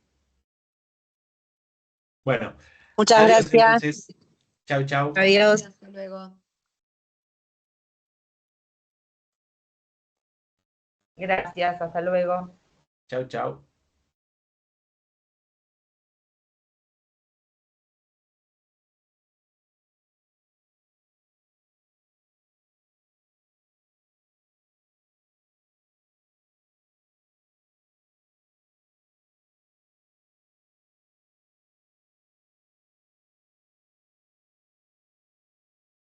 Bueno, Muchas adiós gracias. entonces. Chau, chau. Adiós. Hasta luego. Gracias, hasta luego. Chau, chau.